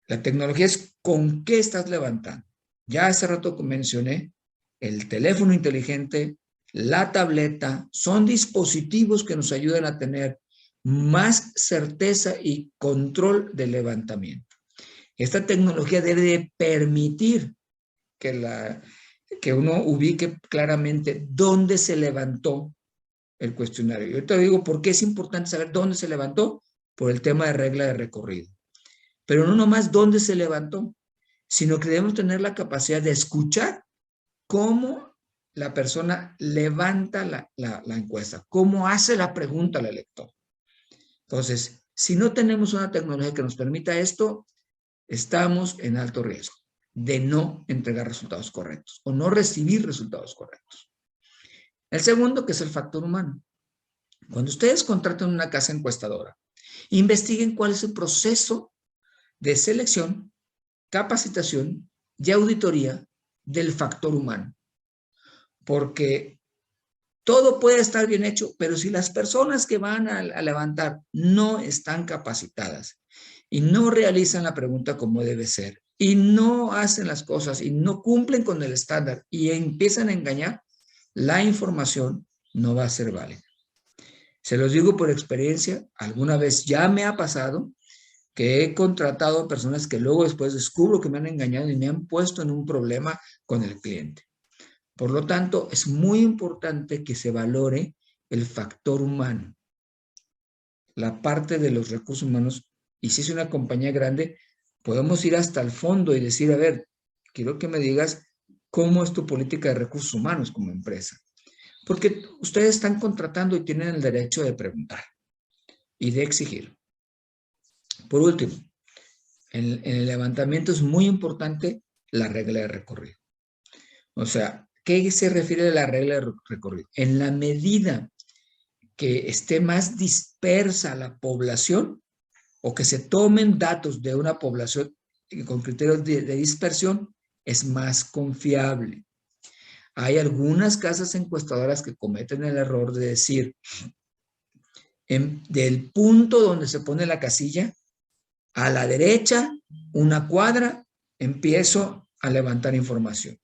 es con qué estás levantando. Ya hace rato mencioné el teléfono inteligente, la tableta, son dispositivos que nos ayudan a tener más certeza y control del levantamiento. Esta tecnología debe de permitir que uno ubique claramente dónde se levantó el cuestionario. Yo te digo por qué es importante saber dónde se levantó, por el tema de regla de recorrido. Pero no nomás dónde se levantó, sino que debemos tener la capacidad de escuchar cómo la persona levanta la encuesta, cómo hace la pregunta al elector. Entonces, si no tenemos una tecnología que nos permita esto, estamos en alto riesgo de no entregar resultados correctos o no recibir resultados correctos. El segundo, que es el factor humano. Cuando ustedes contratan una casa encuestadora, investiguen cuál es el proceso de selección, capacitación y auditoría del factor humano. Porque todo puede estar bien hecho, pero si las personas que van a levantar no están capacitadas y no realizan la pregunta como debe ser y no hacen las cosas y no cumplen con el estándar y empiezan a engañar, la información no va a ser válida. Se los digo por experiencia, alguna vez ya me ha pasado que he contratado a personas que luego después descubro que me han engañado y me han puesto en un problema con el cliente. Por lo tanto, es muy importante que se valore el factor humano, la parte de los recursos humanos. Y si es una compañía grande, podemos ir hasta el fondo y decir, a ver, quiero que me digas cómo es tu política de recursos humanos como empresa. Porque ustedes están contratando y tienen el derecho de preguntar y de exigir. Por último, en el levantamiento es muy importante la regla de recorrido. O sea, ¿qué se refiere a la regla de recorrido? En la medida que esté más dispersa la población o que se tomen datos de una población con criterios de dispersión, es más confiable. Hay algunas casas encuestadoras que cometen el error de decir, del punto donde se pone la casilla, a la derecha, una cuadra, empiezo a levantar información.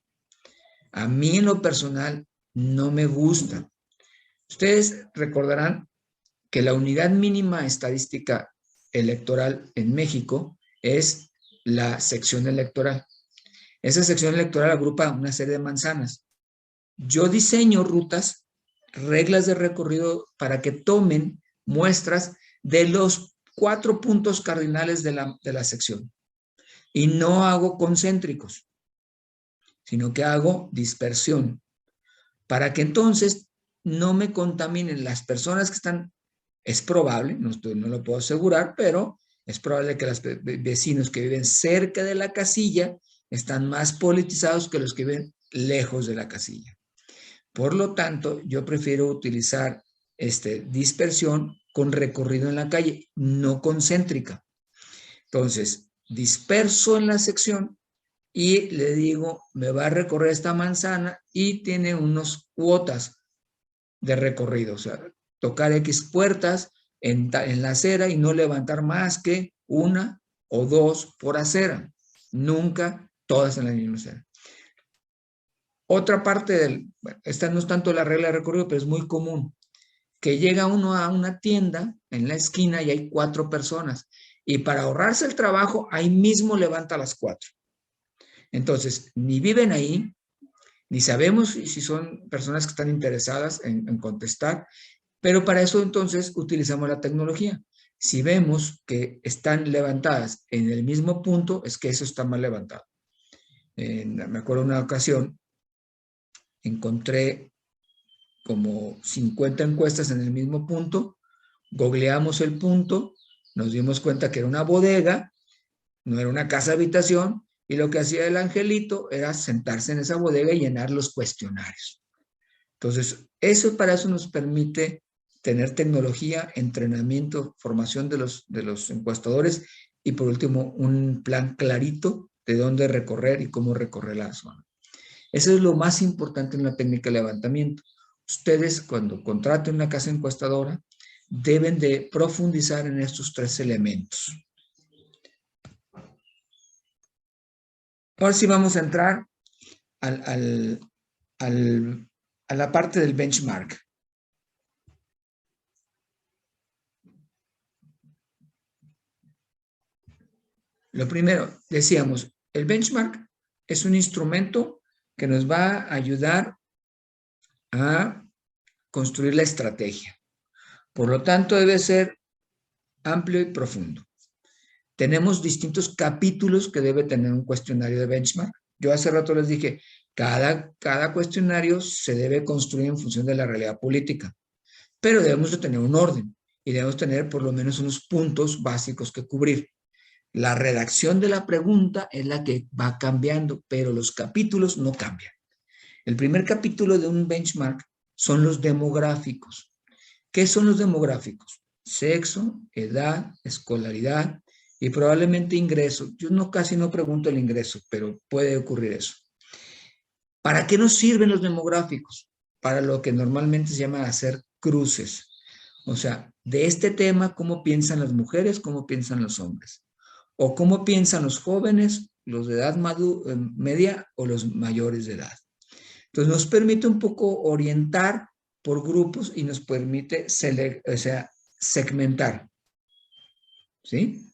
A mí en lo personal no me gusta. Ustedes recordarán que la unidad mínima estadística electoral en México es la sección electoral. Esa sección electoral agrupa una serie de manzanas. Yo diseño rutas, reglas de recorrido para que tomen muestras de los 4 puntos cardinales de la sección. Y no hago concéntricos, sino que hago dispersión, para que entonces no me contaminen las personas que están. Es probable, no lo puedo asegurar, pero es probable que los vecinos que viven cerca de la casilla están más politizados que los que viven lejos de la casilla. Por lo tanto, yo prefiero utilizar dispersión con recorrido en la calle, no concéntrica. Entonces, disperso en la sección y le digo, me va a recorrer esta manzana y tiene unos cuotas de recorrido, o sea, tocar X puertas en la acera y no levantar más que 1 o 2 por acera, nunca todas en la misma acera. Otra parte esta no es tanto la regla de recorrido, pero es muy común, que llega uno a una tienda en la esquina y hay 4 personas, y para ahorrarse el trabajo, ahí mismo levanta las 4. Entonces, ni viven ahí, ni sabemos si son personas que están interesadas en contestar, pero para eso entonces utilizamos la tecnología. Si vemos que están levantadas en el mismo punto, es que eso está mal levantado. Me acuerdo una ocasión, encontré como 50 encuestas en el mismo punto, googleamos el punto, nos dimos cuenta que era una bodega, no era una casa habitación, y lo que hacía el angelito era sentarse en esa bodega y llenar los cuestionarios. Entonces, para eso nos permite tener tecnología, entrenamiento, formación de los encuestadores y por último un plan clarito de dónde recorrer y cómo recorrer la zona. Eso es lo más importante en la técnica de levantamiento. Ustedes cuando contraten una casa encuestadora deben de profundizar en estos 3 elementos. Ahora sí vamos a entrar a la parte del benchmark. Lo primero, decíamos, el benchmark es un instrumento que nos va a ayudar a construir la estrategia. Por lo tanto, debe ser amplio y profundo. Tenemos distintos capítulos que debe tener un cuestionario de benchmark. Yo hace rato les dije, cada cuestionario se debe construir en función de la realidad política, pero debemos de tener un orden y debemos tener por lo menos unos puntos básicos que cubrir. La redacción de la pregunta es la que va cambiando, pero los capítulos no cambian. El primer capítulo de un benchmark son los demográficos. ¿Qué son los demográficos? Sexo, edad, escolaridad y probablemente ingreso. Yo casi no pregunto el ingreso, pero puede ocurrir eso. ¿Para qué nos sirven los demográficos? Para lo que normalmente se llama hacer cruces. O sea, de este tema, ¿cómo piensan las mujeres? ¿Cómo piensan los hombres? O cómo piensan los jóvenes, los de edad media o los mayores de edad. Entonces nos permite un poco orientar por grupos y nos permite segmentar. ¿Sí?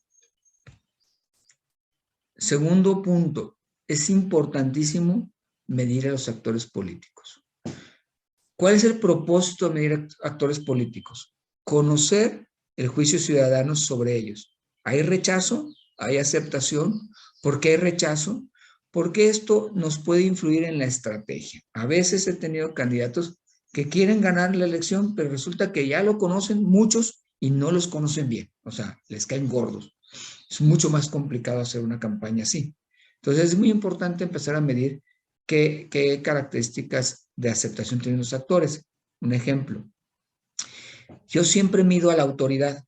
Segundo punto, es importantísimo medir a los actores políticos. ¿Cuál es el propósito de medir a actores políticos? Conocer el juicio ciudadano sobre ellos. ¿Hay rechazo? ¿Hay aceptación? ¿Por qué hay rechazo? porque esto nos puede influir en la estrategia. A veces he tenido candidatos que quieren ganar la elección, pero resulta que ya lo conocen muchos y no los conocen bien, o sea, les caen gordos. Es mucho más complicado hacer una campaña así. Entonces es muy importante empezar a medir qué características de aceptación tienen los actores. Un ejemplo, yo siempre mido a la autoridad.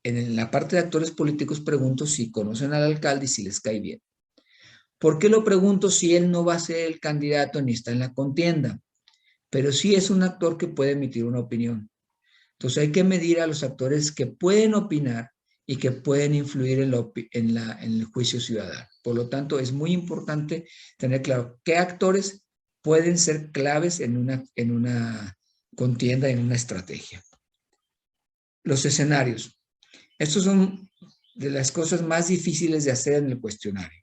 En la parte de actores políticos pregunto si conocen al alcalde y si les cae bien. ¿Por qué lo pregunto si él no va a ser el candidato ni está en la contienda? Pero sí es un actor que puede emitir una opinión. Entonces hay que medir a los actores que pueden opinar y que pueden influir en el juicio ciudadano. Por lo tanto, es muy importante tener claro qué actores pueden ser claves en una contienda, en una estrategia. Los escenarios. Estos son de las cosas más difíciles de hacer en el cuestionario.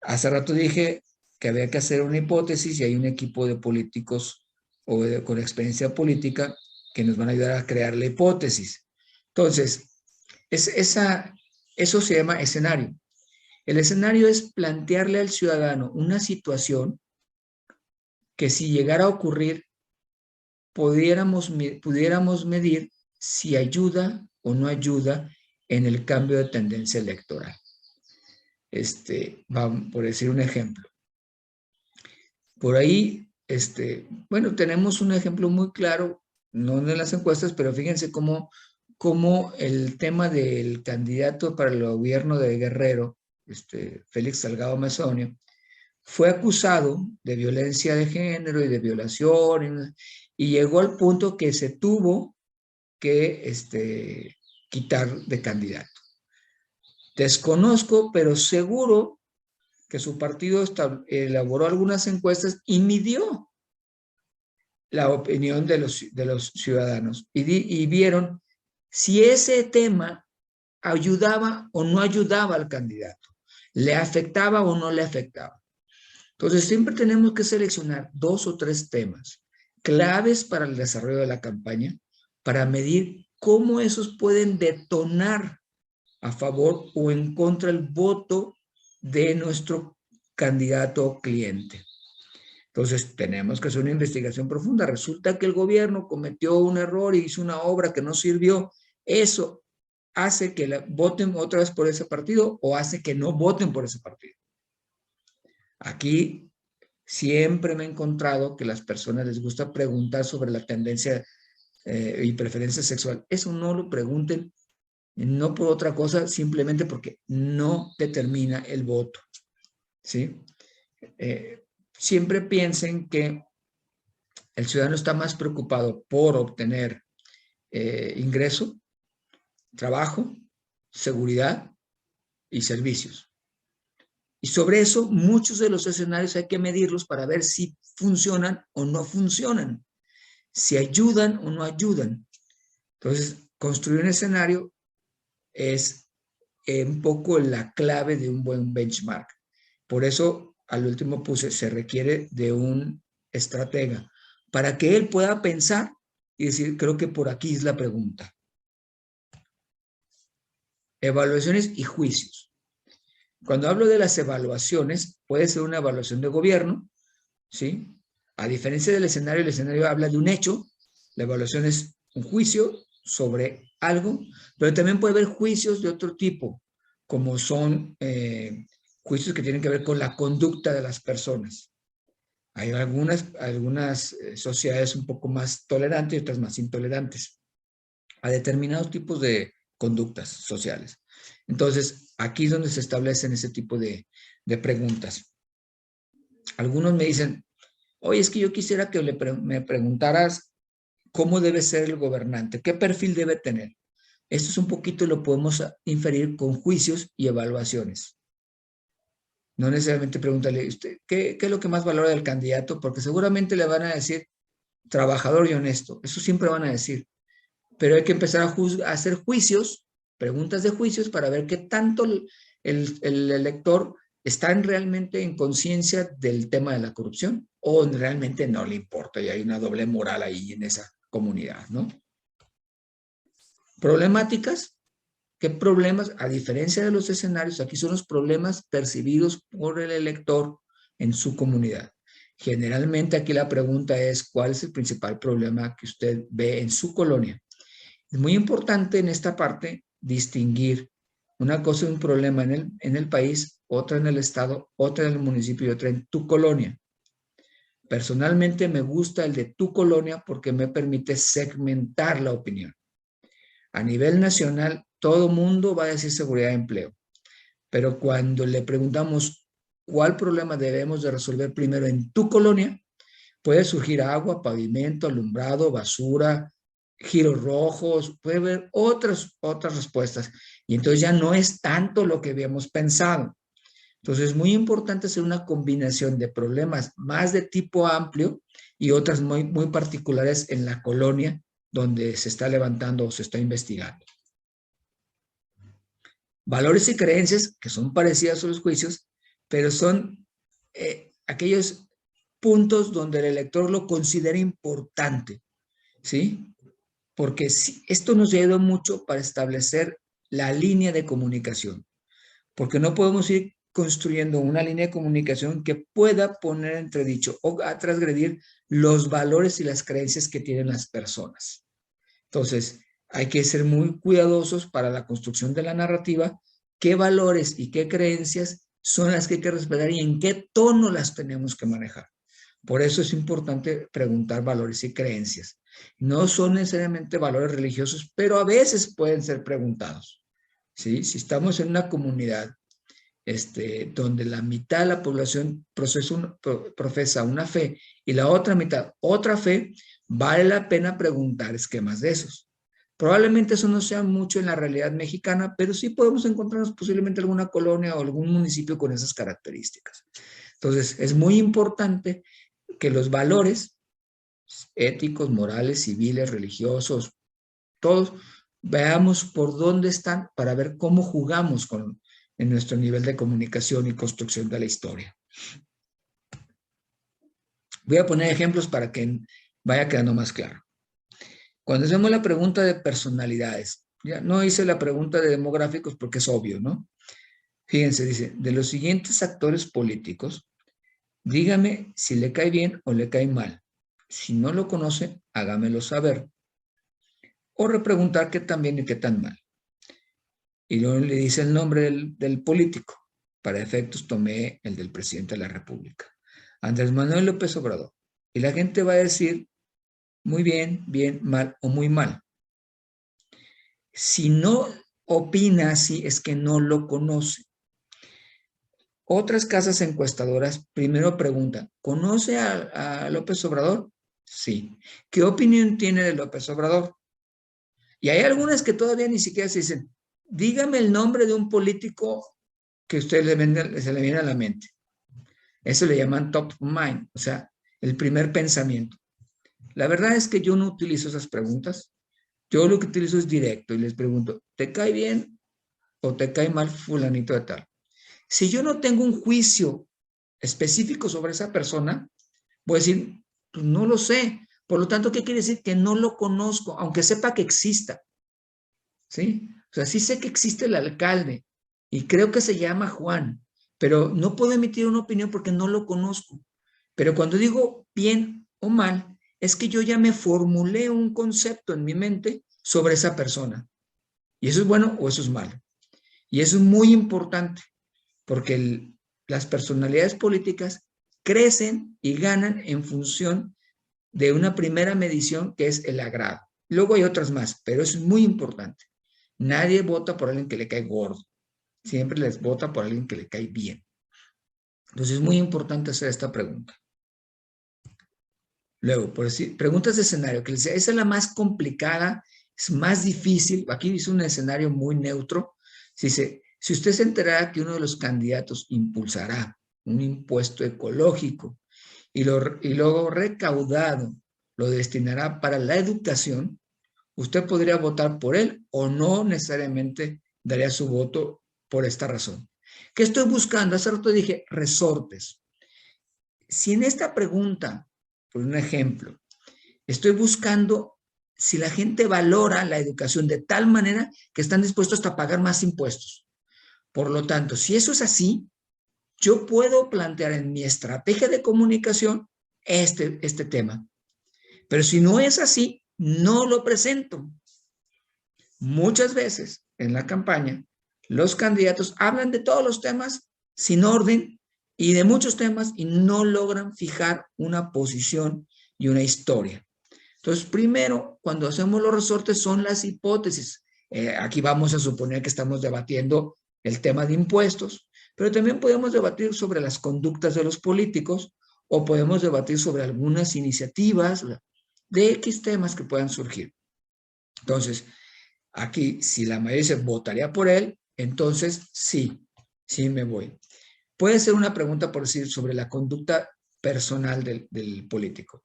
Hace rato dije que había que hacer una hipótesis y hay un equipo de políticos con experiencia política que nos van a ayudar a crear la hipótesis. Entonces, eso se llama escenario. El escenario es plantearle al ciudadano una situación que si llegara a ocurrir, pudiéramos medir si ayuda o no ayuda en el cambio de tendencia electoral. Vamos, por decir un ejemplo. Por ahí, bueno, tenemos un ejemplo muy claro, no en las encuestas, pero fíjense cómo el tema del candidato para el gobierno de Guerrero, Félix Salgado Macedonio, fue acusado de violencia de género y de violación, y llegó al punto que se tuvo que quitar de candidato. Desconozco, pero seguro que su partido elaboró algunas encuestas y midió la opinión de los ciudadanos y vieron si ese tema ayudaba o no ayudaba al candidato, le afectaba o no le afectaba. Entonces siempre tenemos que seleccionar 2 o 3 temas claves para el desarrollo de la campaña para medir cómo esos pueden detonar a favor o en contra el voto de nuestro candidato o cliente. Entonces, tenemos que hacer una investigación profunda. Resulta que el gobierno cometió un error y hizo una obra que no sirvió. Eso hace que voten otra vez por ese partido o hace que no voten por ese partido. Aquí siempre me he encontrado que a las personas les gusta preguntar sobre la tendencia y preferencia sexual. Eso no lo pregunten, no por otra cosa, simplemente porque no determina el voto. ¿Sí? Siempre piensen que el ciudadano está más preocupado por obtener ingreso, trabajo, seguridad y servicios. Y sobre eso, muchos de los escenarios hay que medirlos para ver si funcionan o no funcionan, si ayudan o no ayudan. Entonces, construir un escenario es un poco la clave de un buen benchmark. Por eso, al último puse, se requiere de un estratega para que él pueda pensar y decir, creo que por aquí es la pregunta. Evaluaciones y juicios. Cuando hablo de las evaluaciones, puede ser una evaluación de gobierno, ¿sí? A diferencia del escenario, el escenario habla de un hecho, la evaluación es un juicio sobre algo, pero también puede haber juicios de otro tipo, como son juicios que tienen que ver con la conducta de las personas. Hay algunas sociedades un poco más tolerantes y otras más intolerantes a determinados tipos de conductas sociales. Entonces, aquí es donde se establecen ese tipo de preguntas. Algunos me dicen, oye, es que yo quisiera que me preguntaras cómo debe ser el gobernante, qué perfil debe tener. Esto es un poquito, lo podemos inferir con juicios y evaluaciones. No necesariamente pregúntale, ¿usted qué es lo que más valora del candidato? Porque seguramente le van a decir trabajador y honesto. Eso siempre van a decir. Pero hay que empezar a hacer juicios, preguntas de juicios, para ver qué tanto el elector está realmente en conciencia del tema de la corrupción o realmente no le importa y hay una doble moral ahí en esa comunidad, ¿no? Problemáticas. ¿Qué problemas? A diferencia de los escenarios, aquí son los problemas percibidos por el elector en su comunidad. Generalmente aquí la pregunta es, ¿cuál es el principal problema que usted ve en su colonia? Es muy importante en esta parte distinguir una cosa es un problema en el país, otra en el estado, otra en el municipio y otra en tu colonia. Personalmente me gusta el de tu colonia porque me permite segmentar la opinión. A nivel nacional, todo mundo va a decir seguridad de empleo, pero cuando le preguntamos cuál problema debemos de resolver primero en tu colonia, puede surgir agua, pavimento, alumbrado, basura, giros rojos, puede haber otras respuestas. Y entonces ya no es tanto lo que habíamos pensado. Entonces es muy importante hacer una combinación de problemas más de tipo amplio y otras muy particulares en la colonia donde se está levantando o se está investigando. Valores y creencias que son parecidas a los juicios, pero son aquellos puntos donde el elector lo considera importante, ¿sí? Porque esto nos ayuda mucho para establecer la línea de comunicación, porque no podemos ir construyendo una línea de comunicación que pueda poner en entredicho o a transgredir los valores y las creencias que tienen las personas. Entonces, hay que ser muy cuidadosos para la construcción de la narrativa, qué valores y qué creencias son las que hay que respetar y en qué tono las tenemos que manejar. Por eso es importante preguntar valores y creencias. No son necesariamente valores religiosos, pero a veces pueden ser preguntados. ¿Sí? Si estamos en una comunidad donde la mitad de la población profesa una fe y la otra mitad otra fe, vale la pena preguntar esquemas de esos. Probablemente eso no sea mucho en la realidad mexicana, pero sí podemos encontrarnos posiblemente alguna colonia o algún municipio con esas características. Entonces, es muy importante que los valores éticos, morales, civiles, religiosos, todos, veamos por dónde están para ver cómo jugamos en nuestro nivel de comunicación y construcción de la historia. Voy a poner ejemplos para que vaya quedando más claro. Cuando hacemos la pregunta de personalidades, ya no hice la pregunta de demográficos porque es obvio, ¿no? Fíjense, dice, de los siguientes actores políticos, dígame si le cae bien o le cae mal. Si no lo conoce, hágamelo saber. O repreguntar qué tan bien y qué tan mal. Y luego le dice el nombre del político. Para efectos tomé el del presidente de la República. Andrés Manuel López Obrador. Y la gente va a decir muy bien, bien, mal o muy mal. Si no opina así, es que no lo conoce. Otras casas encuestadoras primero preguntan, ¿conoce a López Obrador? Sí. ¿Qué opinión tiene de López Obrador? Y hay algunas que todavía ni siquiera se dicen, dígame el nombre de un político que usted se le viene a la mente. Eso le llaman top of mind, o sea, el primer pensamiento. La verdad es que yo no utilizo esas preguntas. Yo lo que utilizo es directo y les pregunto, ¿te cae bien o te cae mal fulanito de tal? Si yo no tengo un juicio específico sobre esa persona, voy a decir, pues no lo sé. Por lo tanto, ¿qué quiere decir? Que no lo conozco, aunque sepa que exista. ¿Sí? O sea, sí sé que existe el alcalde y creo que se llama Juan, pero no puedo emitir una opinión porque no lo conozco. Pero cuando digo bien o mal, es que yo ya me formulé un concepto en mi mente sobre esa persona. Y eso es bueno o eso es malo. Y eso es muy importante porque las personalidades políticas crecen y ganan en función de una primera medición que es el agrado. Luego hay otras más, pero eso es muy importante. Nadie vota por alguien que le cae gordo. Siempre les vota por alguien que le cae bien. Entonces es muy importante hacer esta pregunta. Luego, por decir, preguntas de escenario, que esa es la más complicada, es más difícil. Aquí dice un escenario muy neutro. Dice, si usted se enterara que uno de los candidatos impulsará un impuesto ecológico y luego recaudado lo destinará para la educación, usted podría votar por él o no necesariamente daría su voto por esta razón. ¿Qué estoy buscando? Hace rato dije resortes. Si en esta pregunta, por un ejemplo, estoy buscando si la gente valora la educación de tal manera que están dispuestos a pagar más impuestos. Por lo tanto, si eso es así, yo puedo plantear en mi estrategia de comunicación este tema. Pero si no es así, no lo presento. Muchas veces en la campaña, los candidatos hablan de todos los temas sin orden y de muchos temas y no logran fijar una posición y una historia. Entonces, primero, cuando hacemos los resortes son las hipótesis. Aquí vamos a suponer que estamos debatiendo el tema de impuestos, pero también podemos debatir sobre las conductas de los políticos o podemos debatir sobre algunas iniciativas de X temas que puedan surgir. Entonces, aquí, si la mayoría dice votaría por él, entonces sí me voy. Puede ser una pregunta, por decir, sobre la conducta personal del político.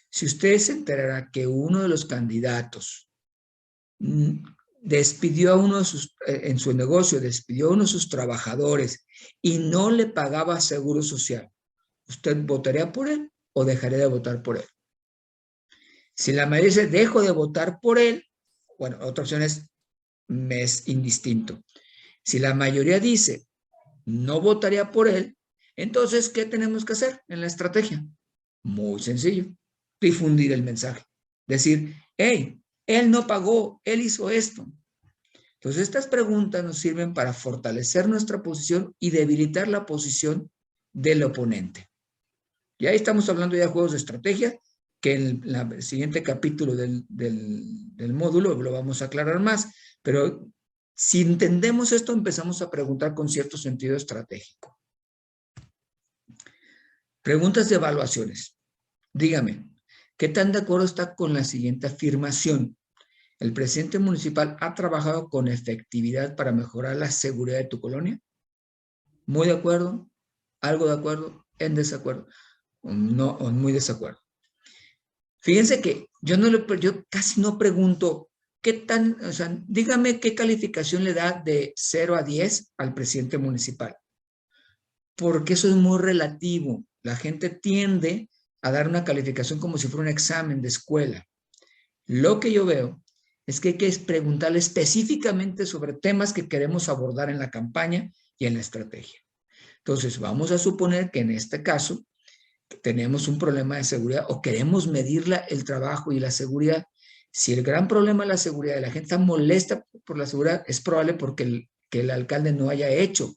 Si usted se enterara que uno de los candidatos despidió a uno de sus, en su negocio, despidió a uno de sus trabajadores y no le pagaba seguro social, ¿usted votaría por él o dejaría de votar por él? Si la mayoría dice, dejo de votar por él, bueno, otra opción es, me es indistinto. Si la mayoría dice, no votaría por él, entonces, ¿qué tenemos que hacer en la estrategia? Muy sencillo, difundir el mensaje. Decir, hey, él no pagó, él hizo esto. Entonces, estas preguntas nos sirven para fortalecer nuestra posición y debilitar la posición del oponente. Y ahí estamos hablando ya de juegos de estrategia, que en el siguiente capítulo del módulo lo vamos a aclarar más, pero si entendemos esto, empezamos a preguntar con cierto sentido estratégico. Preguntas de evaluaciones. Dígame, ¿qué tan de acuerdo está con la siguiente afirmación? ¿El presidente municipal ha trabajado con efectividad para mejorar la seguridad de tu colonia? ¿Muy de acuerdo? ¿Algo de acuerdo? ¿En desacuerdo? No, o muy desacuerdo. Fíjense que yo casi no pregunto qué tan, o sea, dígame qué calificación le da de 0 a 10 al presidente municipal. Porque eso es muy relativo. La gente tiende a dar una calificación como si fuera un examen de escuela. Lo que yo veo es que hay que preguntarle específicamente sobre temas que queremos abordar en la campaña y en la estrategia. Entonces, vamos a suponer que en este caso tenemos un problema de seguridad o queremos medir el trabajo y la seguridad. Si el gran problema es la seguridad y la gente está molesta por la seguridad, es probable porque el alcalde no haya hecho,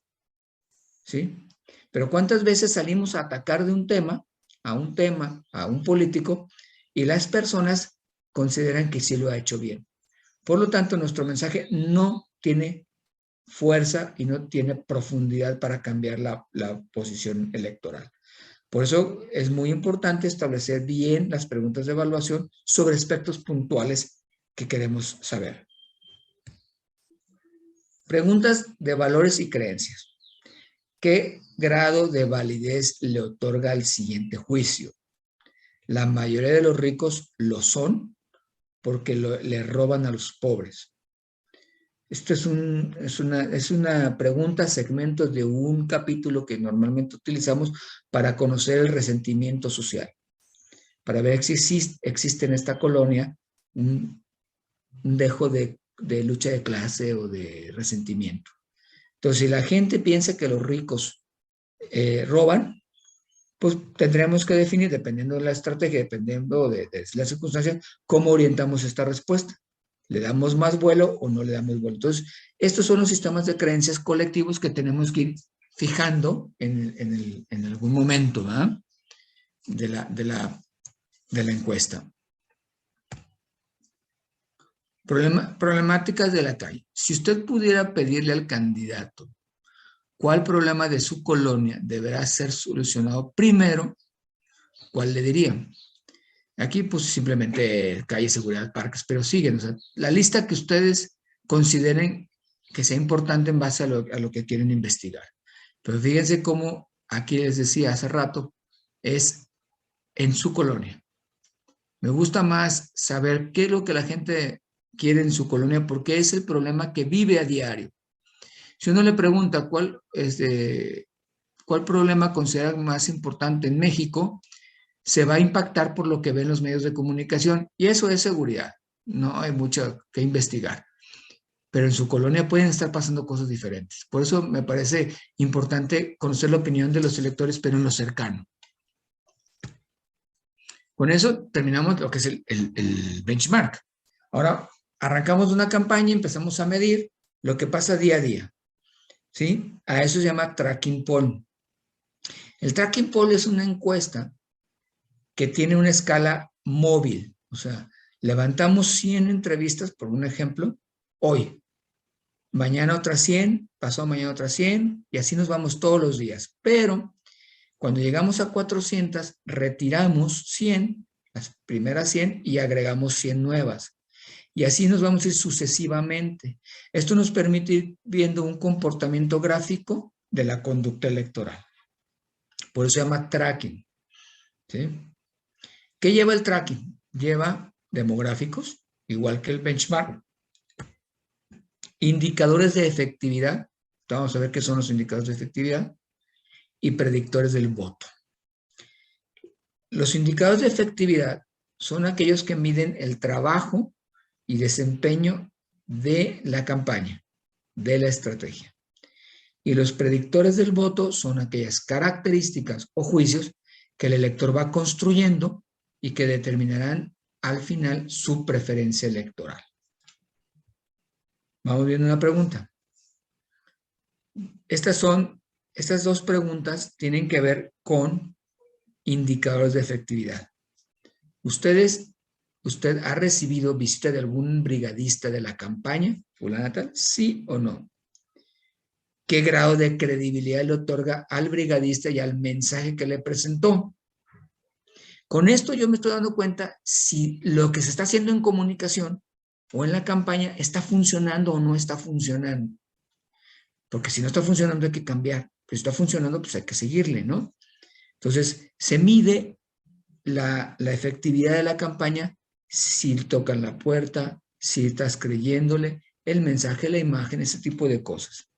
¿sí? Pero ¿cuántas veces salimos a atacar de un tema, a un político, y las personas consideran que sí lo ha hecho bien? Por lo tanto, nuestro mensaje no tiene fuerza y no tiene profundidad para cambiar la posición electoral. Por eso es muy importante establecer bien las preguntas de evaluación sobre aspectos puntuales que queremos saber. Preguntas de valores y creencias. ¿Qué grado de validez le otorga el siguiente juicio? La mayoría de los ricos lo son porque le roban a los pobres. Esto es una pregunta, segmento de un capítulo que normalmente utilizamos para conocer el resentimiento social, para ver si existe en esta colonia un dejo de lucha de clase o de resentimiento. Entonces, si la gente piensa que los ricos roban, pues tendremos que definir, dependiendo de la estrategia, dependiendo de las circunstancias, cómo orientamos esta respuesta. ¿Le damos más vuelo o no le damos vuelo? Entonces, estos son los sistemas de creencias colectivos que tenemos que ir fijando en algún momento, ¿verdad? de la encuesta. Problemáticas de la calle. Si usted pudiera pedirle al candidato cuál problema de su colonia deberá ser solucionado primero, ¿cuál le diría? Aquí pues simplemente calle, seguridad, parques, pero siguen. O sea, la lista que ustedes consideren que sea importante en base a lo que quieren investigar. Pero fíjense cómo, aquí les decía hace rato, es en su colonia. Me gusta más saber qué es lo que la gente quiere en su colonia porque es el problema que vive a diario. Si uno le pregunta cuál problema considera más importante en México, se va a impactar por lo que ven los medios de comunicación y eso es seguridad. no hay mucho que investigar. Pero en su colonia pueden estar pasando cosas diferentes. Por eso me parece importante conocer la opinión de los electores, pero en lo cercano. Con eso terminamos lo que es el benchmark. Ahora arrancamos una campaña y empezamos a medir lo que pasa día a día. ¿Sí? A eso se llama tracking poll. El tracking poll es una encuesta que tiene una escala móvil. O sea, levantamos 100 entrevistas, por un ejemplo, hoy. Mañana otras 100, pasado mañana otras 100, y así nos vamos todos los días. Pero cuando llegamos a 400, retiramos 100, las primeras 100, y agregamos 100 nuevas. Y así nos vamos a ir sucesivamente. Esto nos permite ir viendo un comportamiento gráfico de la conducta electoral. Por eso se llama tracking. ¿Sí? ¿Qué lleva el tracking? Lleva demográficos, igual que el benchmark, indicadores de efectividad, vamos a ver qué son los indicadores de efectividad, y predictores del voto. Los indicadores de efectividad son aquellos que miden el trabajo y desempeño de la campaña, de la estrategia. Y los predictores del voto son aquellas características o juicios que el elector va construyendo y que determinarán al final su preferencia electoral. Vamos viendo una pregunta. Estas dos preguntas tienen que ver con indicadores de efectividad. ¿Usted ha recibido visita de algún brigadista de la campaña, fulana tal? ¿Sí o no? ¿Qué grado de credibilidad le otorga al brigadista y al mensaje que le presentó? Con esto yo me estoy dando cuenta si lo que se está haciendo en comunicación o en la campaña está funcionando o no está funcionando. Porque si no está funcionando hay que cambiar. Pero si está funcionando, pues hay que seguirle, ¿no? Entonces, se mide la efectividad de la campaña si tocan la puerta, si estás creyéndole, el mensaje, la imagen, ese tipo de cosas.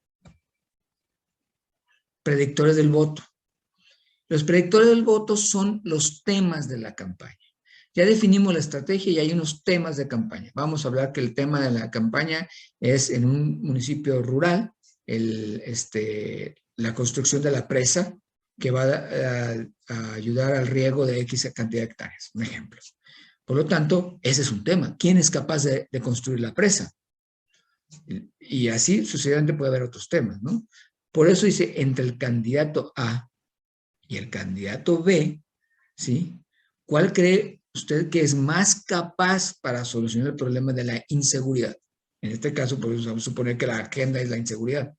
Predictores del voto. Los predictores del voto son los temas de la campaña. Ya definimos la estrategia y hay unos temas de campaña. Vamos a hablar que el tema de la campaña es en un municipio rural, la construcción de la presa que va a ayudar al riego de X cantidad de hectáreas, un ejemplo. Por lo tanto, ese es un tema. ¿Quién es capaz de construir la presa? Y así sucesivamente puede haber otros temas, ¿no? Por eso dice, entre el candidato A y el candidato B, ¿sí? ¿Cuál cree usted que es más capaz para solucionar el problema de la inseguridad? En este caso, podemos suponer que la agenda es la inseguridad.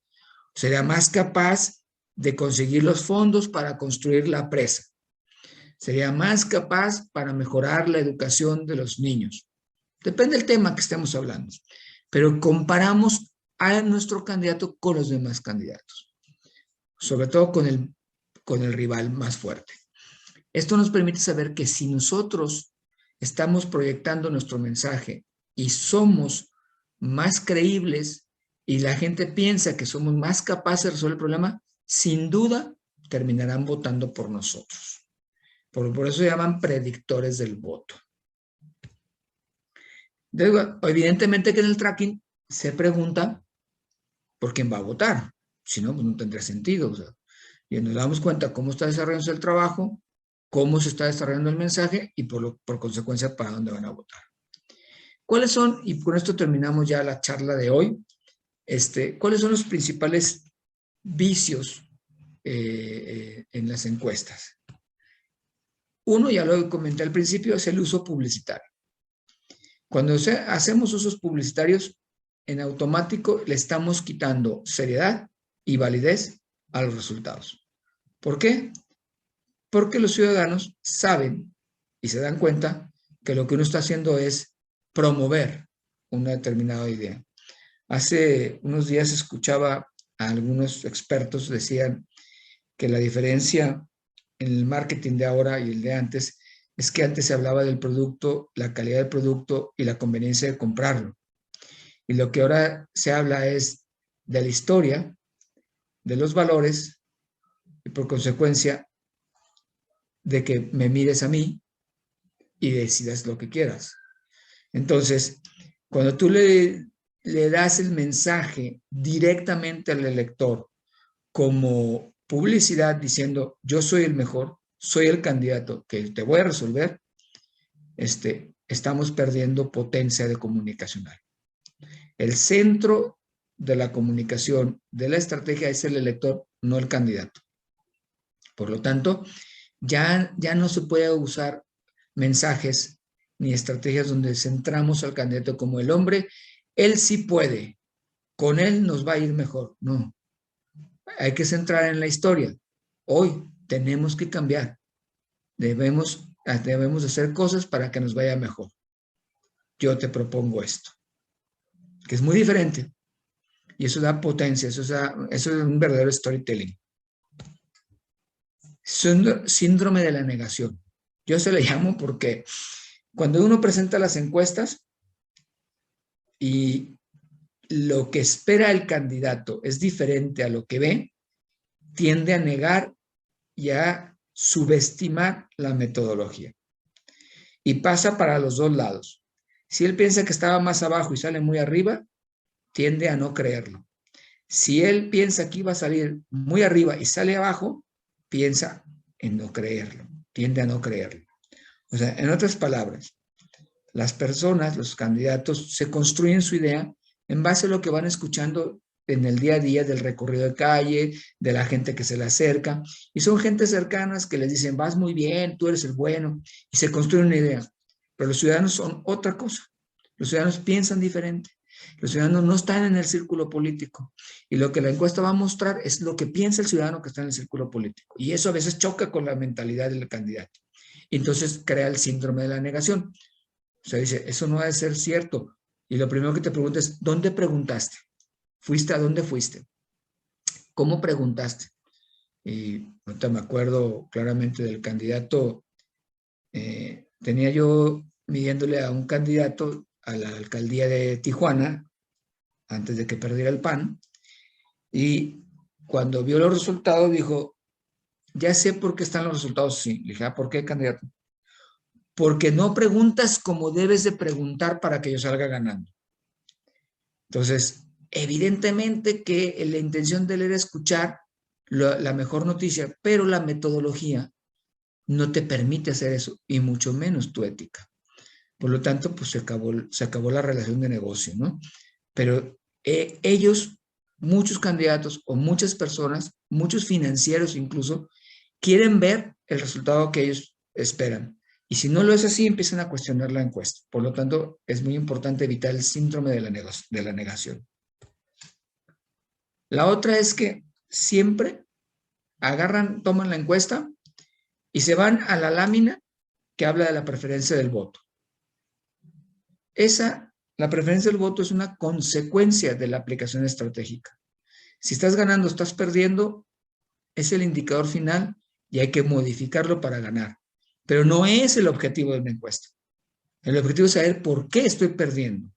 ¿Sería más capaz de conseguir los fondos para construir la presa? ¿Sería más capaz para mejorar la educación de los niños? Depende del tema que estemos hablando. Pero comparamos a nuestro candidato con los demás candidatos. Sobre todo con el rival más fuerte. Esto nos permite saber que si nosotros estamos proyectando nuestro mensaje y somos más creíbles y la gente piensa que somos más capaces de resolver el problema, sin duda terminarán votando por nosotros. Por eso se llaman predictores del voto. Evidentemente que en el tracking se pregunta por quién va a votar. Si no, pues no tendría sentido. O sea, y nos damos cuenta cómo está desarrollándose el trabajo, cómo se está desarrollando el mensaje y por consecuencia para dónde van a votar. ¿Cuáles son, y con esto terminamos ya la charla de hoy, cuáles son los principales vicios en las encuestas? Uno, ya lo comenté al principio, es el uso publicitario. Cuando hacemos usos publicitarios, en automático le estamos quitando seriedad y validez a los resultados. ¿Por qué? Porque los ciudadanos saben y se dan cuenta que lo que uno está haciendo es promover una determinada idea. Hace unos días escuchaba a algunos expertos decían que la diferencia en el marketing de ahora y el de antes es que antes se hablaba del producto, la calidad del producto y la conveniencia de comprarlo. Y lo que ahora se habla es de la historia, de los valores y por consecuencia de que me mires a mí y decidas lo que quieras. Entonces, cuando tú le das el mensaje directamente al elector como publicidad diciendo yo soy el mejor, soy el candidato que te voy a resolver, estamos perdiendo potencia de comunicacional. El centro de la comunicación, de la estrategia es el elector, no el candidato. Por lo tanto, ya no se puede usar mensajes ni estrategias donde centramos al candidato como el hombre, él sí puede, con él nos va a ir mejor. No, hay que centrar en la historia. Hoy tenemos que cambiar. Debemos hacer cosas para que nos vaya mejor. Yo te propongo esto, que es muy diferente. Y eso da potencia, eso es un verdadero storytelling. Síndrome de la negación. Yo se le llamo porque cuando uno presenta las encuestas y lo que espera el candidato es diferente a lo que ve, tiende a negar y a subestimar la metodología. Y pasa para los dos lados. Si él piensa que estaba más abajo y sale muy arriba, tiende a no creerlo. Si él piensa que iba a salir muy arriba y sale abajo, piensa en no creerlo, tiende a no creerlo. O sea, en otras palabras, las personas, los candidatos, se construyen su idea en base a lo que van escuchando en el día a día del recorrido de calle, de la gente que se le acerca, y son gente cercanas que les dicen, vas muy bien, tú eres el bueno, y se construye una idea. Pero los ciudadanos son otra cosa. Los ciudadanos piensan diferente. Los ciudadanos no están en el círculo político. Y lo que la encuesta va a mostrar es lo que piensa el ciudadano que está en el círculo político. Y eso a veces choca con la mentalidad del candidato. Y entonces crea el síndrome de la negación. O sea, dice, eso no debe ser cierto. Y lo primero que te pregunta es, ¿dónde preguntaste? ¿Fuiste a dónde fuiste? ¿Cómo preguntaste? Y ahorita me acuerdo claramente del candidato. Tenía yo midiéndole a un candidato a la alcaldía de Tijuana, antes de que perdiera el PAN, y cuando vio los resultados dijo, ya sé por qué están los resultados así. Le dije, ¿por qué, candidato? Porque no preguntas como debes de preguntar para que yo salga ganando. Entonces, evidentemente que la intención de él era escuchar la mejor noticia, pero la metodología no te permite hacer eso, y mucho menos tu ética. Por lo tanto, pues se acabó la relación de negocio, ¿no? Pero ellos, muchos candidatos o muchas personas, muchos financieros incluso, quieren ver el resultado que ellos esperan. Y si no lo es así, empiezan a cuestionar la encuesta. Por lo tanto, es muy importante evitar el síndrome de la negación. La otra es que siempre toman la encuesta y se van a la lámina que habla de la preferencia del voto. La preferencia del voto es una consecuencia de la aplicación estratégica. Si estás ganando, estás perdiendo, es el indicador final y hay que modificarlo para ganar. Pero no es el objetivo de una encuesta. El objetivo es saber por qué estoy perdiendo,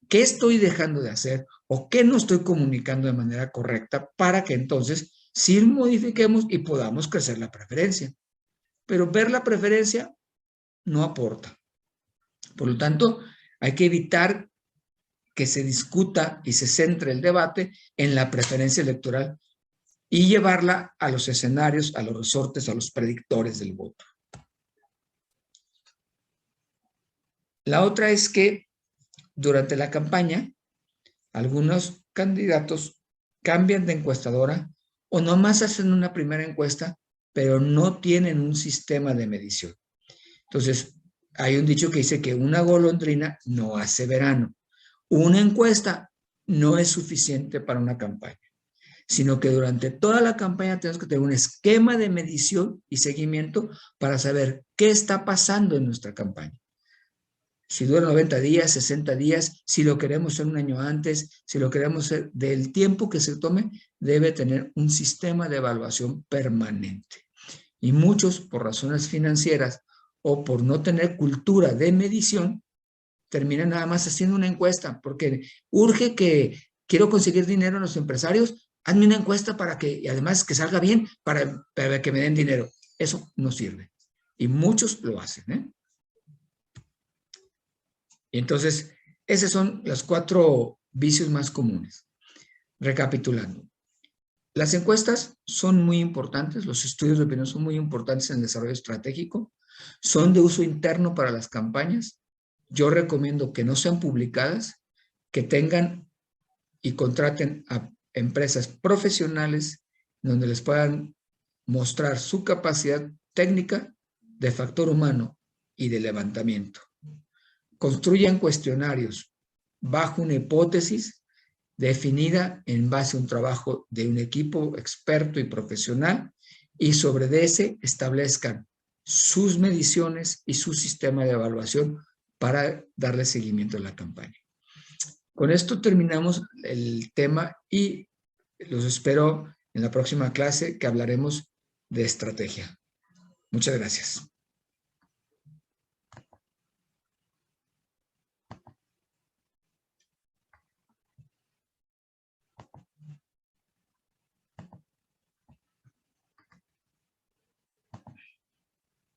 qué estoy dejando de hacer o qué no estoy comunicando de manera correcta para que entonces sí modifiquemos y podamos crecer la preferencia. Pero ver la preferencia no aporta. Por lo tanto, hay que evitar que se discuta y se centre el debate en la preferencia electoral y llevarla a los escenarios, a los resortes, a los predictores del voto. La otra es que durante la campaña, algunos candidatos cambian de encuestadora o nomás hacen una primera encuesta, pero no tienen un sistema de medición. Entonces, hay un dicho que dice que una golondrina no hace verano. Una encuesta no es suficiente para una campaña, sino que durante toda la campaña tenemos que tener un esquema de medición y seguimiento para saber qué está pasando en nuestra campaña. Si dura 90 días, 60 días, si lo queremos hacer un año antes, si lo queremos hacer del tiempo que se tome, debe tener un sistema de evaluación permanente. Y muchos, por razones financieras o por no tener cultura de medición, terminan nada más haciendo una encuesta, porque urge que quiero conseguir dinero a los empresarios, hazme una encuesta para que, y además que salga bien, para que me den dinero. Eso no sirve. Y muchos lo hacen, ¿eh? Y entonces, esos son los 4 vicios más comunes. Recapitulando. Las encuestas son muy importantes, los estudios de opinión son muy importantes en el desarrollo estratégico, son de uso interno para las campañas. Yo recomiendo que no sean publicadas, que tengan y contraten a empresas profesionales donde les puedan mostrar su capacidad técnica de factor humano y de levantamiento. Construyan cuestionarios bajo una hipótesis definida en base a un trabajo de un equipo experto y profesional, y sobre ese establezcan sus mediciones y su sistema de evaluación para darle seguimiento a la campaña. Con esto terminamos el tema y los espero en la próxima clase, que hablaremos de estrategia. Muchas gracias.